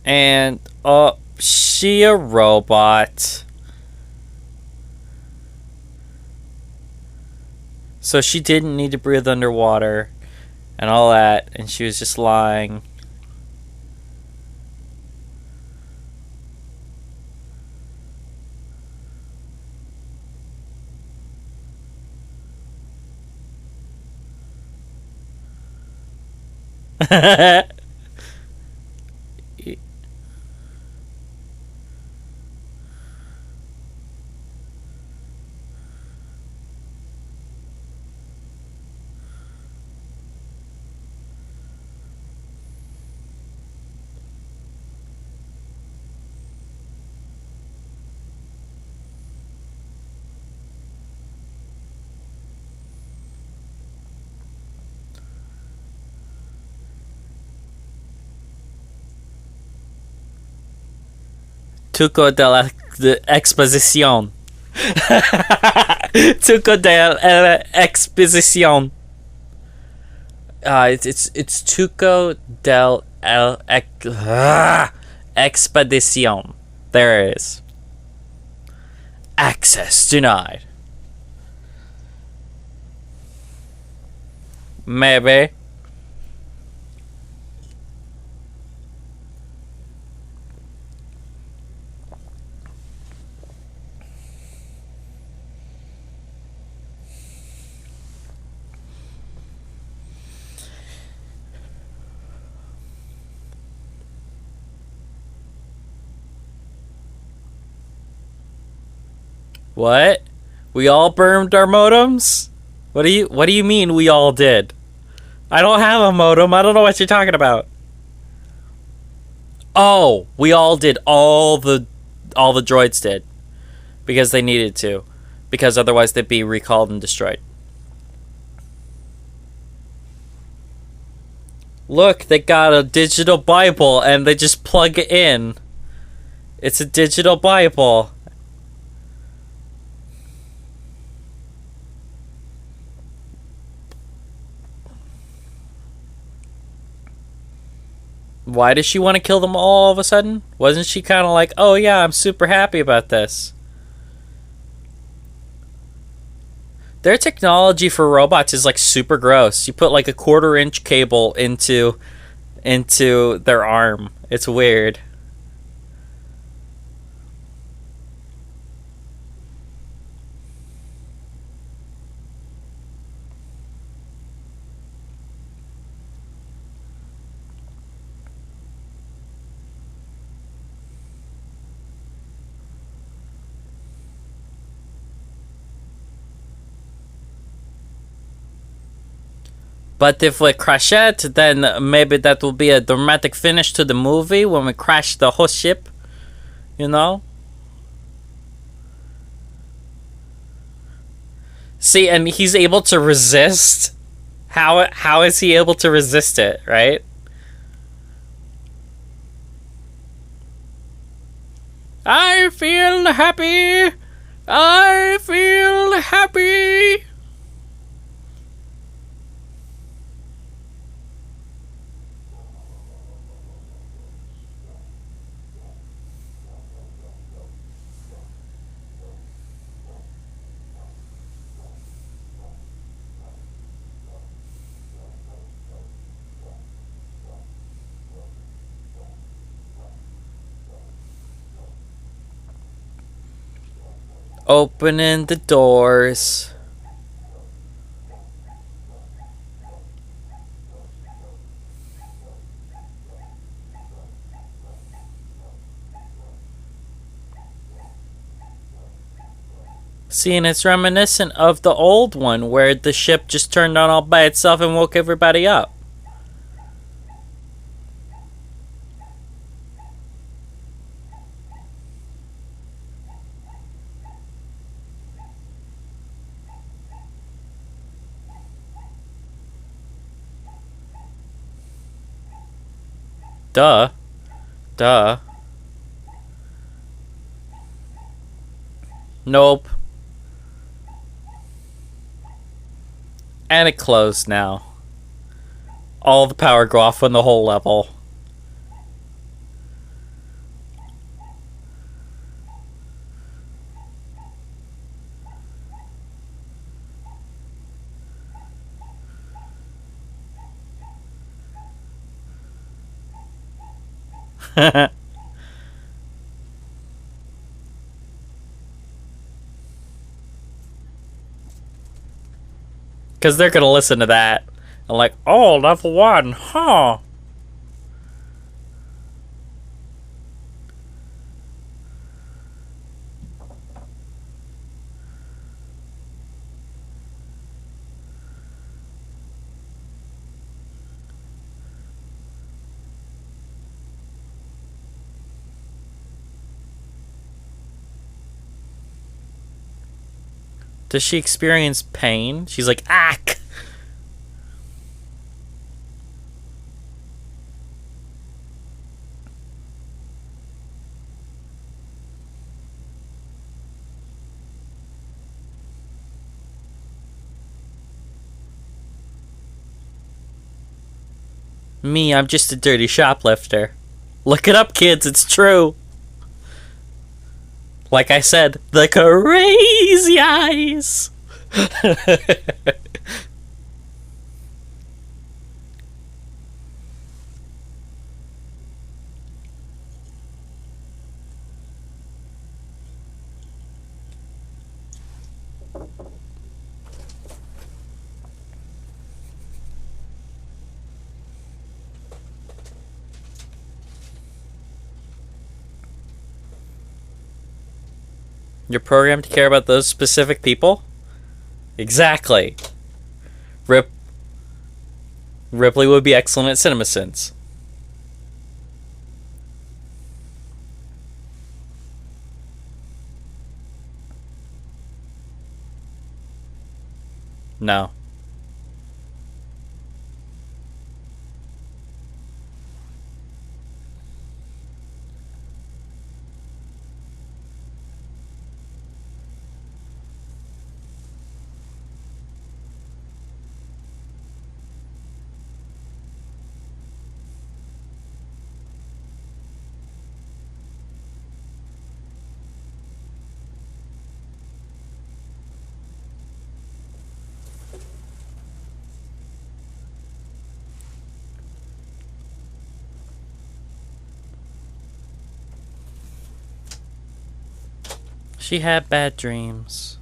and she a robot. So she didn't need to breathe underwater and all that, and she was just lying. Tuco de la exposición. Tuco de la exposición. It's Tuco del expedición. There it is. Access denied. Maybe. What? We all burned our modems? What do you mean we all did? I don't have a modem. I don't know what you're talking about. Oh, we all did. All the droids did. Because they needed to. Because otherwise they'd be recalled and destroyed. Look, they got a digital Bible and they just plug it in. It's a digital Bible. Why does she want to kill them all of a sudden? Wasn't she kind of like, oh yeah, I'm super happy about this? Their technology for robots is like super gross. You put like a 1/4-inch cable into their arm. It's weird. But if we crash it, then maybe that will be a dramatic finish to the movie when we crash the whole ship. You know? See, and he's able to resist. How is he able to resist it, right? I feel happy. I feel happy. Opening the doors. See, and it's reminiscent of the old one where the ship just turned on all by itself and woke everybody up. Duh. Duh. Nope. And it closed now. All the power go off on the whole level. Because they're going to listen to that. And like, oh, level 1, huh? Does she experience pain? She's like, ack! Me, I'm just a dirty shoplifter. Look it up, kids, it's true. Like I said, the crazy eyes. You're programmed to care about those specific people? Exactly. Ripley would be excellent at CinemaSins. No. She had bad dreams.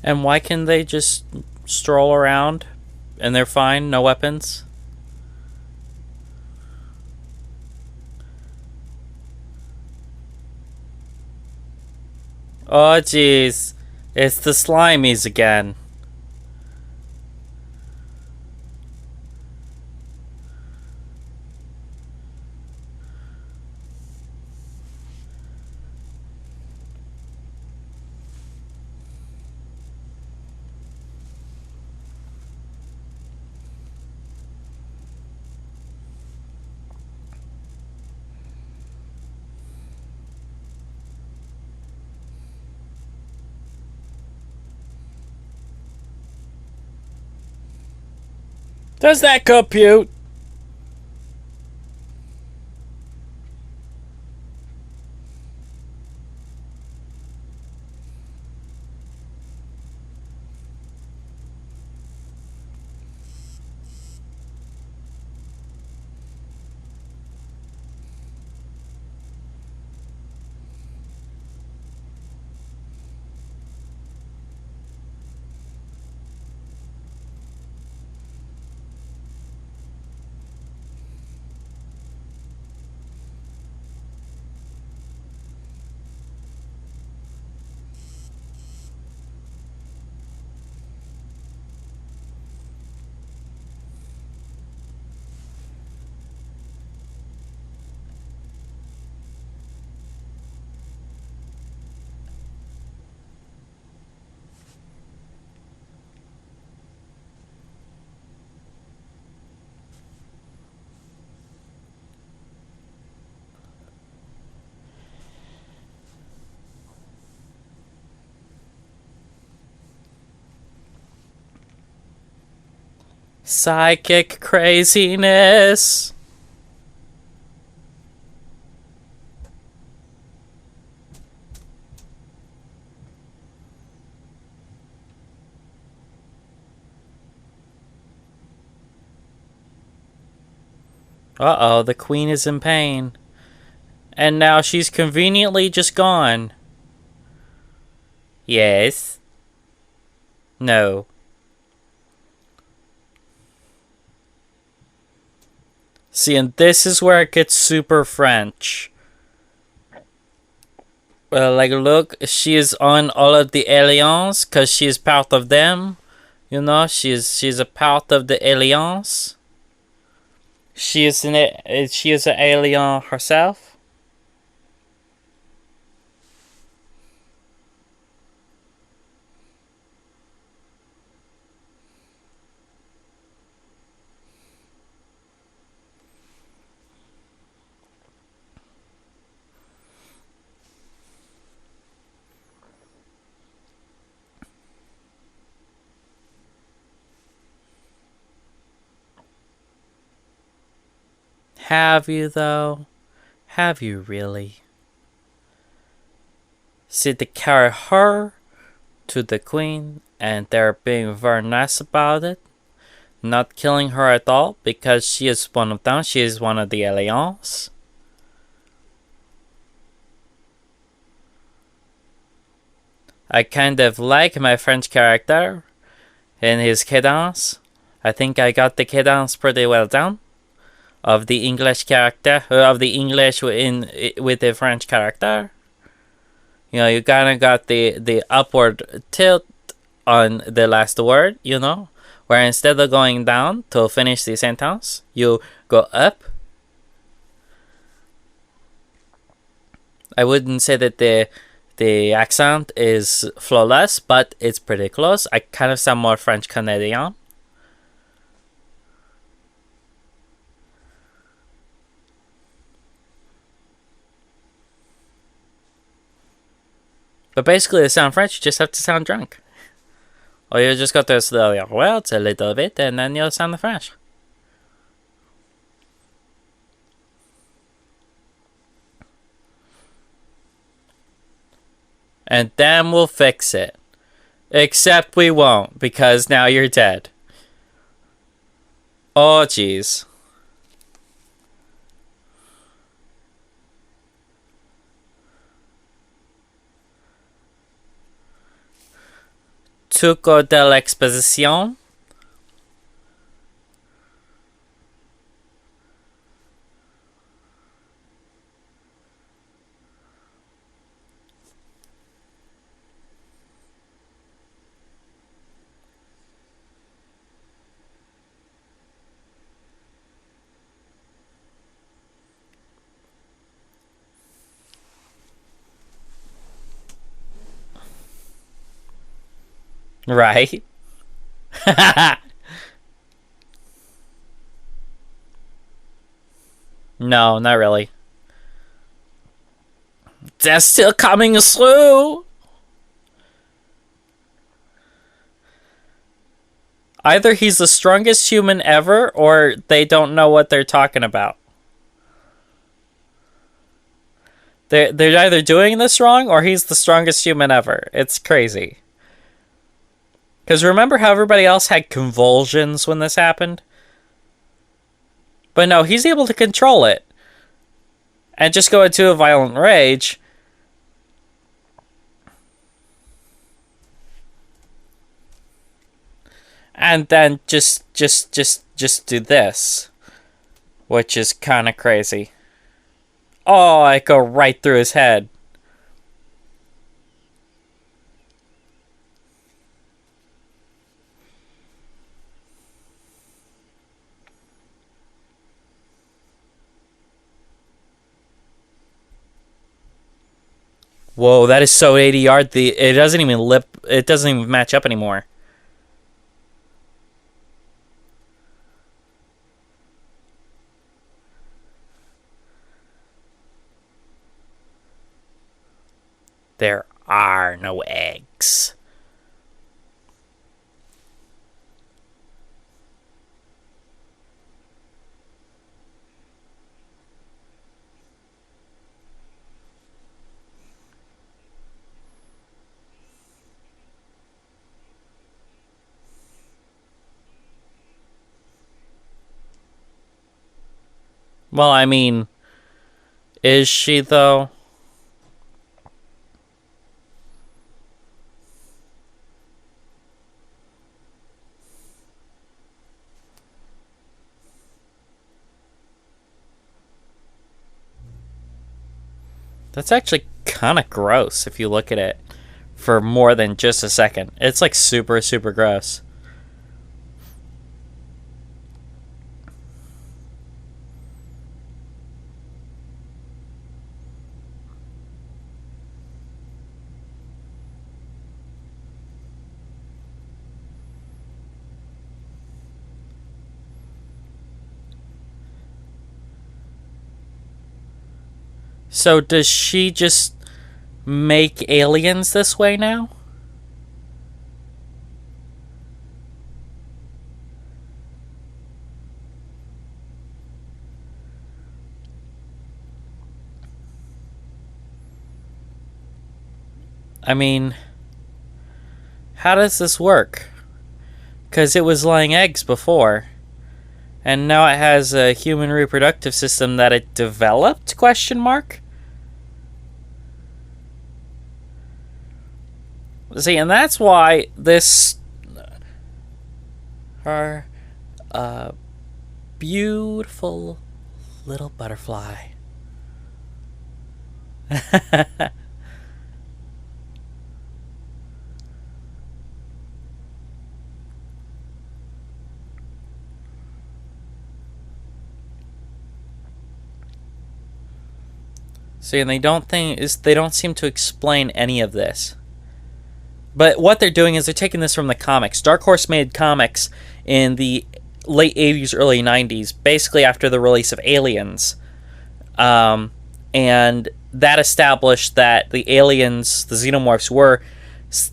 And why can they just stroll around and they're fine, no weapons? Oh jeez, it's the Slimies again. Does that compute? Psychic craziness. Uh-oh, the queen is in pain. And now she's conveniently just gone. Yes. No. See, and this is where it gets super French. Well, like, look, she is on all of the aliens because she is part of them. You know, she's a part of the aliens. She is an alien herself. Have you, though? Have you really? See, they carry her to the queen, and they're being very nice about it. Not killing her at all, because she is one of them. She is one of the aliens. I kind of like my French character in his cadence. I think I got the cadence pretty well done. Of the English character, of the English with the French character. You know, you kind of got the upward tilt on the last word, you know, where instead of going down to finish the sentence, you go up. I wouldn't say that the accent is flawless, but it's pretty close. I kind of sound more French Canadian. But basically, to sound French, you just have to sound drunk. Or you just got to slow your words a little bit, and then you'll sound the French. And then we'll fix it. Except we won't, because now you're dead. Oh, jeez. Truco de l'exposition. Right? No, not really. They're still coming through. Either he's the strongest human ever, or they don't know what they're talking about. They're either doing this wrong, or he's the strongest human ever. It's crazy. Because remember how everybody else had convulsions when this happened? But no, he's able to control it. And just go into a violent rage. And then just do this. Which is kind of crazy. Oh, I go right through his head. Whoa, that is so 80 yard. It doesn't even match up anymore. There are no eggs. Well, I mean, is she though? That's actually kind of gross if you look at it for more than just a second. It's like super, super gross. So does she just make aliens this way now? I mean, how does this work? Because it was laying eggs before, and now it has a human reproductive system that it developed? Question mark. See, and that's why this her beautiful little butterfly. See, and they don't seem to explain any of this. But what they're doing is they're taking this from the comics. Dark Horse made comics in the late 80s, early 90s, basically after the release of Aliens. And that established that the aliens, the xenomorphs, were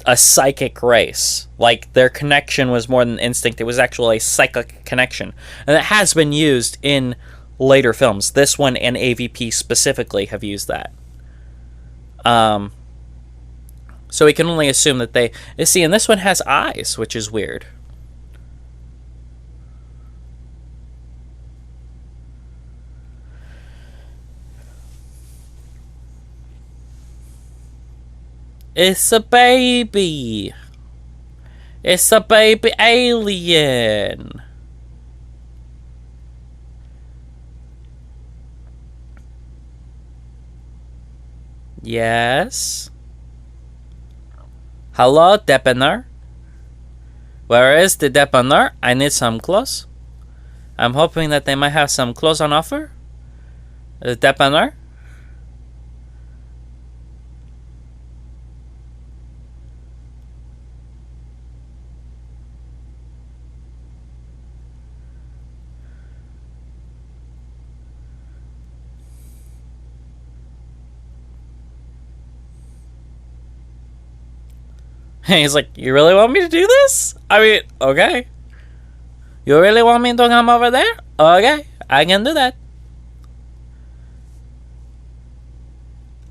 a psychic race. Like, their connection was more than instinct. It was actually a psychic connection. And it has been used in later films. This one and AVP specifically have used that. So we can only assume that they... See, and this one has eyes, which is weird. It's a baby. It's a baby alien. Yes. Hello, Depener. Where is the Depener? I need some clothes. I'm hoping that they might have some clothes on offer. Depener? He's like, you really want me to do this? I mean, okay. You really want me to come over there? Okay, I can do that.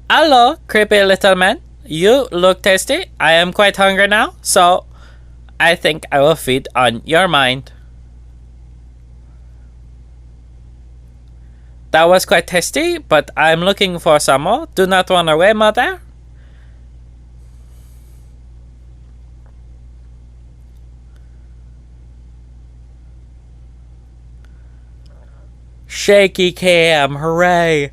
Hello, creepy little man. You look tasty. I am quite hungry now, so I think I will feed on your mind. That was quite tasty, but I'm looking for some more. Do not run away, mother. Shaky cam, hooray.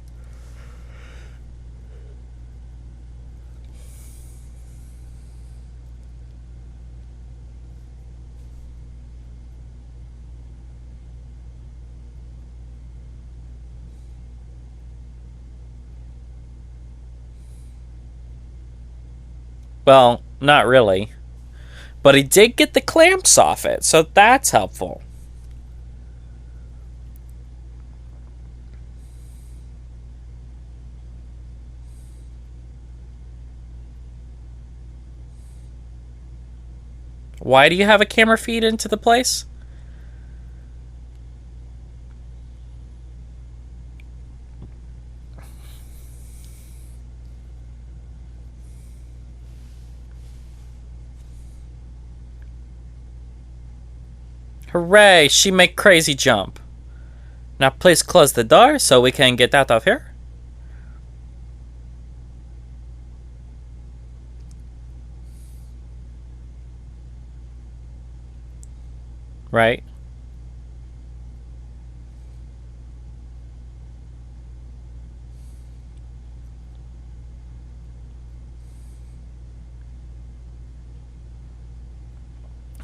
Well, not really. But he did get the clamps off it, so that's helpful. Why do you have a camera feed into the place? Hooray, she make crazy jump. Now please close the door so we can get out of here. Right?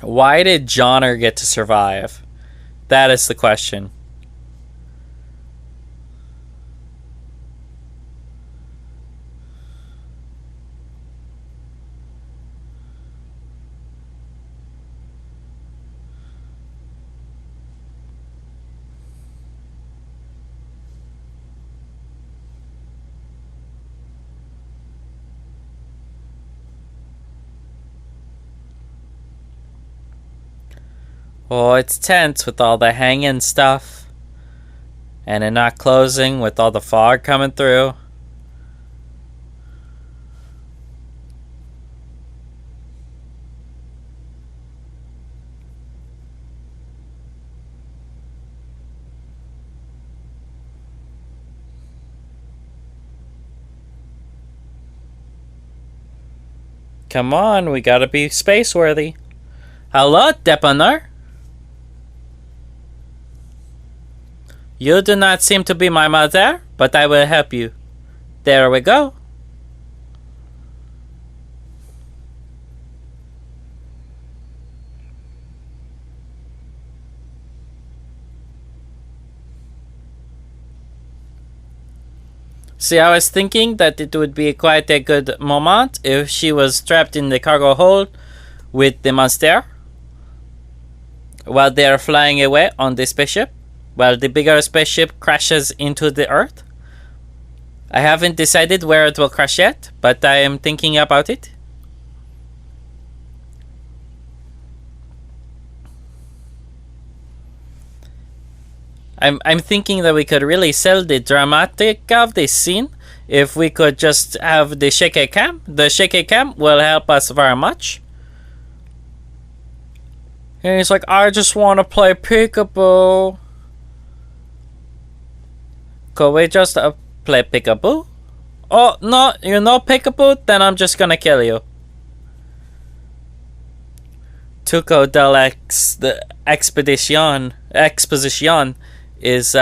Why did Johnner get to survive? That is the question. Oh, it's tense with all the hanging stuff. And it not closing with all the fog coming through. Come on, we gotta be space-worthy. Hello, Depanneur? You do not seem to be my mother, but I will help you. There we go. See, I was thinking that it would be quite a good moment if she was trapped in the cargo hold with the monster while they are flying away on the spaceship, while the bigger spaceship crashes into the Earth. I haven't decided where it will crash yet, but I am thinking about it. I'm thinking that we could really sell the dramatic of this scene if we could just have the shaky cam. The shaky cam will help us very much. And he's like, I just want to play peekaboo. Could we just play peekaboo? Oh, no, you know peekaboo? Then I'm just gonna kill you. Tuco the exposition is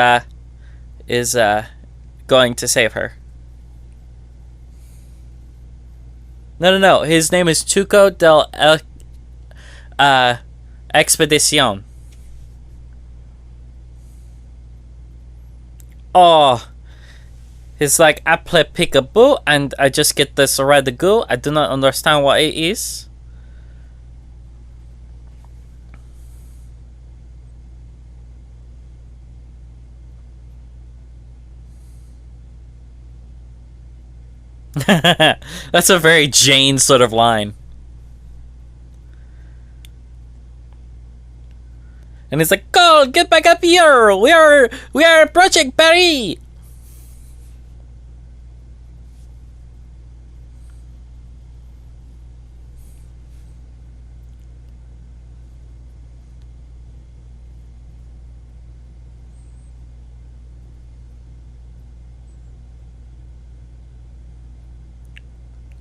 going to save her. No. His name is Tuco del Expedición. Oh, it's like I play peekaboo and I just get this red goo. I do not understand what it is. That's a very Jane sort of line. And he's like, "Go, get back up here! We are Project Paris!"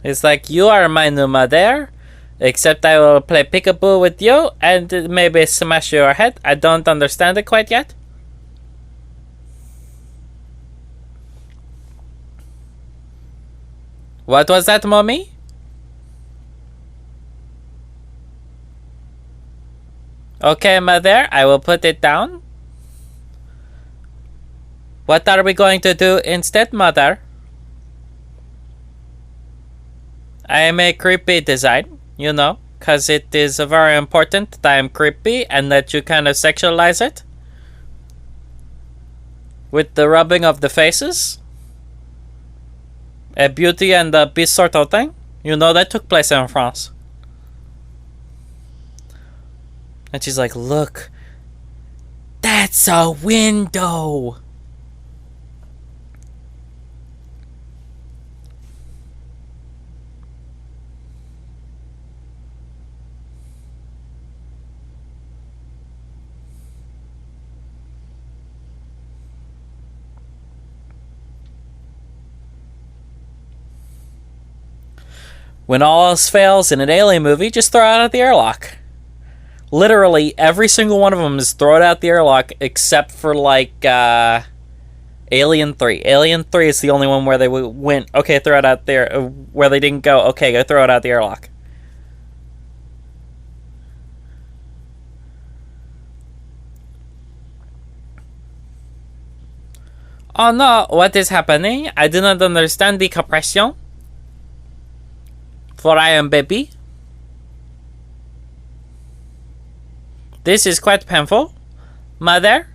It's like, you are my new mother, except I will play peekaboo with you and maybe smash your head. I don't understand it quite yet. What was that, mommy? Okay, mother, I will put it down. What are we going to do instead, mother? I am a creepy design, you know, because it is very important that I am creepy and that you kind of sexualize it. With the rubbing of the faces. A Beauty and the Beast sort of thing. You know, that took place in France. And she's like, look, that's a window. When all else fails in an alien movie, just throw it out the airlock. Literally, every single one of them is throw it out the airlock except for, like, Alien 3. Alien 3 is the only one where they went, okay, throw it out there, where they didn't go, okay, go throw it out the airlock. Oh no, what is happening? I do not understand the compression. For I am baby. This is quite painful. Mother,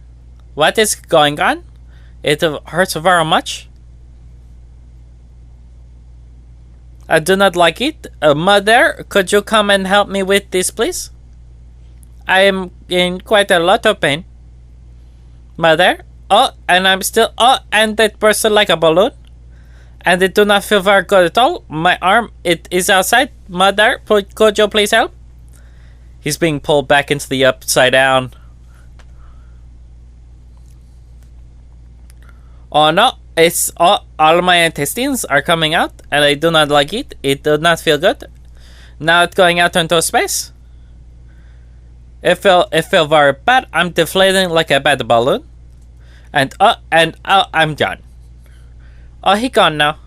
what is going on? It hurts very much. I do not like it. Mother, could you come and help me with this, please? I am in quite a lot of pain. Mother? Oh, and I'm still... Oh, and it burst like a balloon. And it do not feel very good at all. My arm, it is outside. Mother, could you please help? He's being pulled back into the upside down. Oh no, it's all my intestines are coming out, and I do not like it. It does not feel good. Now it's going out into space. It felt very bad. I'm deflating like a bad balloon. And I'm done. Oh, he gone now.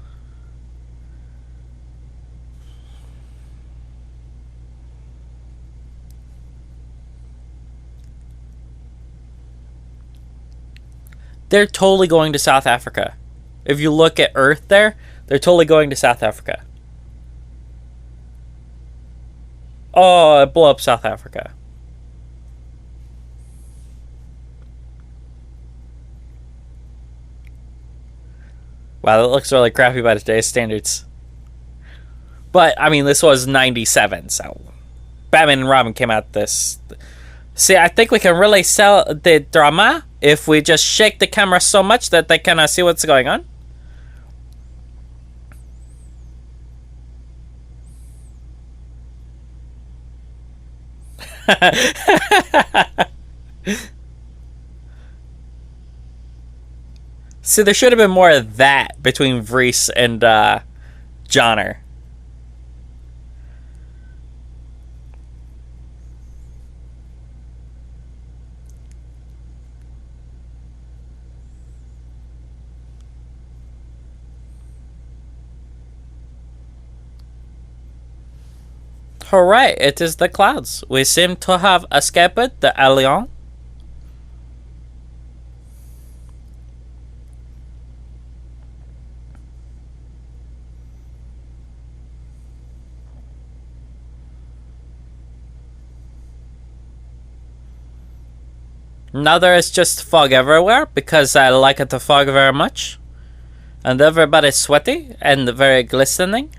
They're totally going to South Africa. If you look at Earth there, they're totally going to South Africa. Oh, it blew up South Africa. Wow, that looks really crappy by today's standards. But, I mean, this was 97, so... Batman and Robin came out this... See, I think we can really sell the drama if we just shake the camera so much that they cannot see what's going on. See, there should have been more of that between Vreese and Johnner. Alright, it is the clouds. We seem to have escaped the alien. Now there is just fog everywhere because I like the fog very much. And everybody's sweaty and very glistening.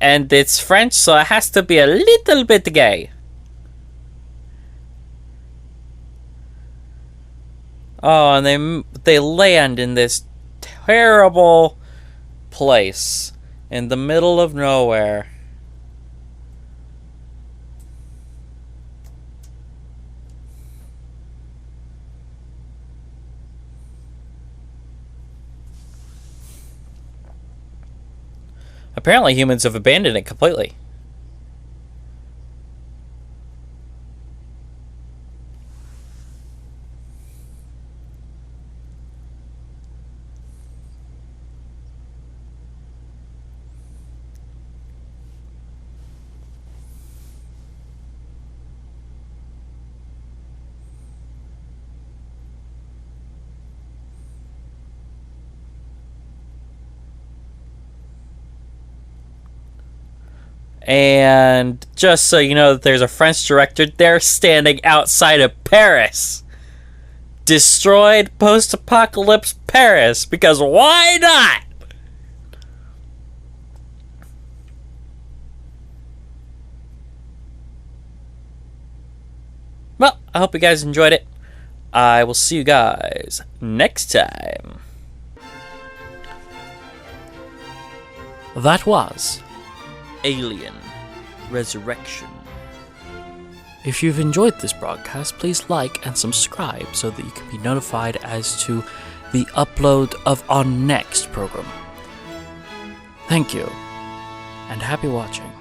And it's French, so it has to be a little bit gay. Oh, and they land in this terrible place in the middle of nowhere. Apparently humans have abandoned it completely. And just so you know that there's a French director there standing outside of Paris. Destroyed post-apocalypse Paris, because why not? Well, I hope you guys enjoyed it. I will see you guys next time. That was Alien Resurrection. If you've enjoyed this broadcast, please like and subscribe so that you can be notified as to the upload of our next program. Thank you, and happy watching.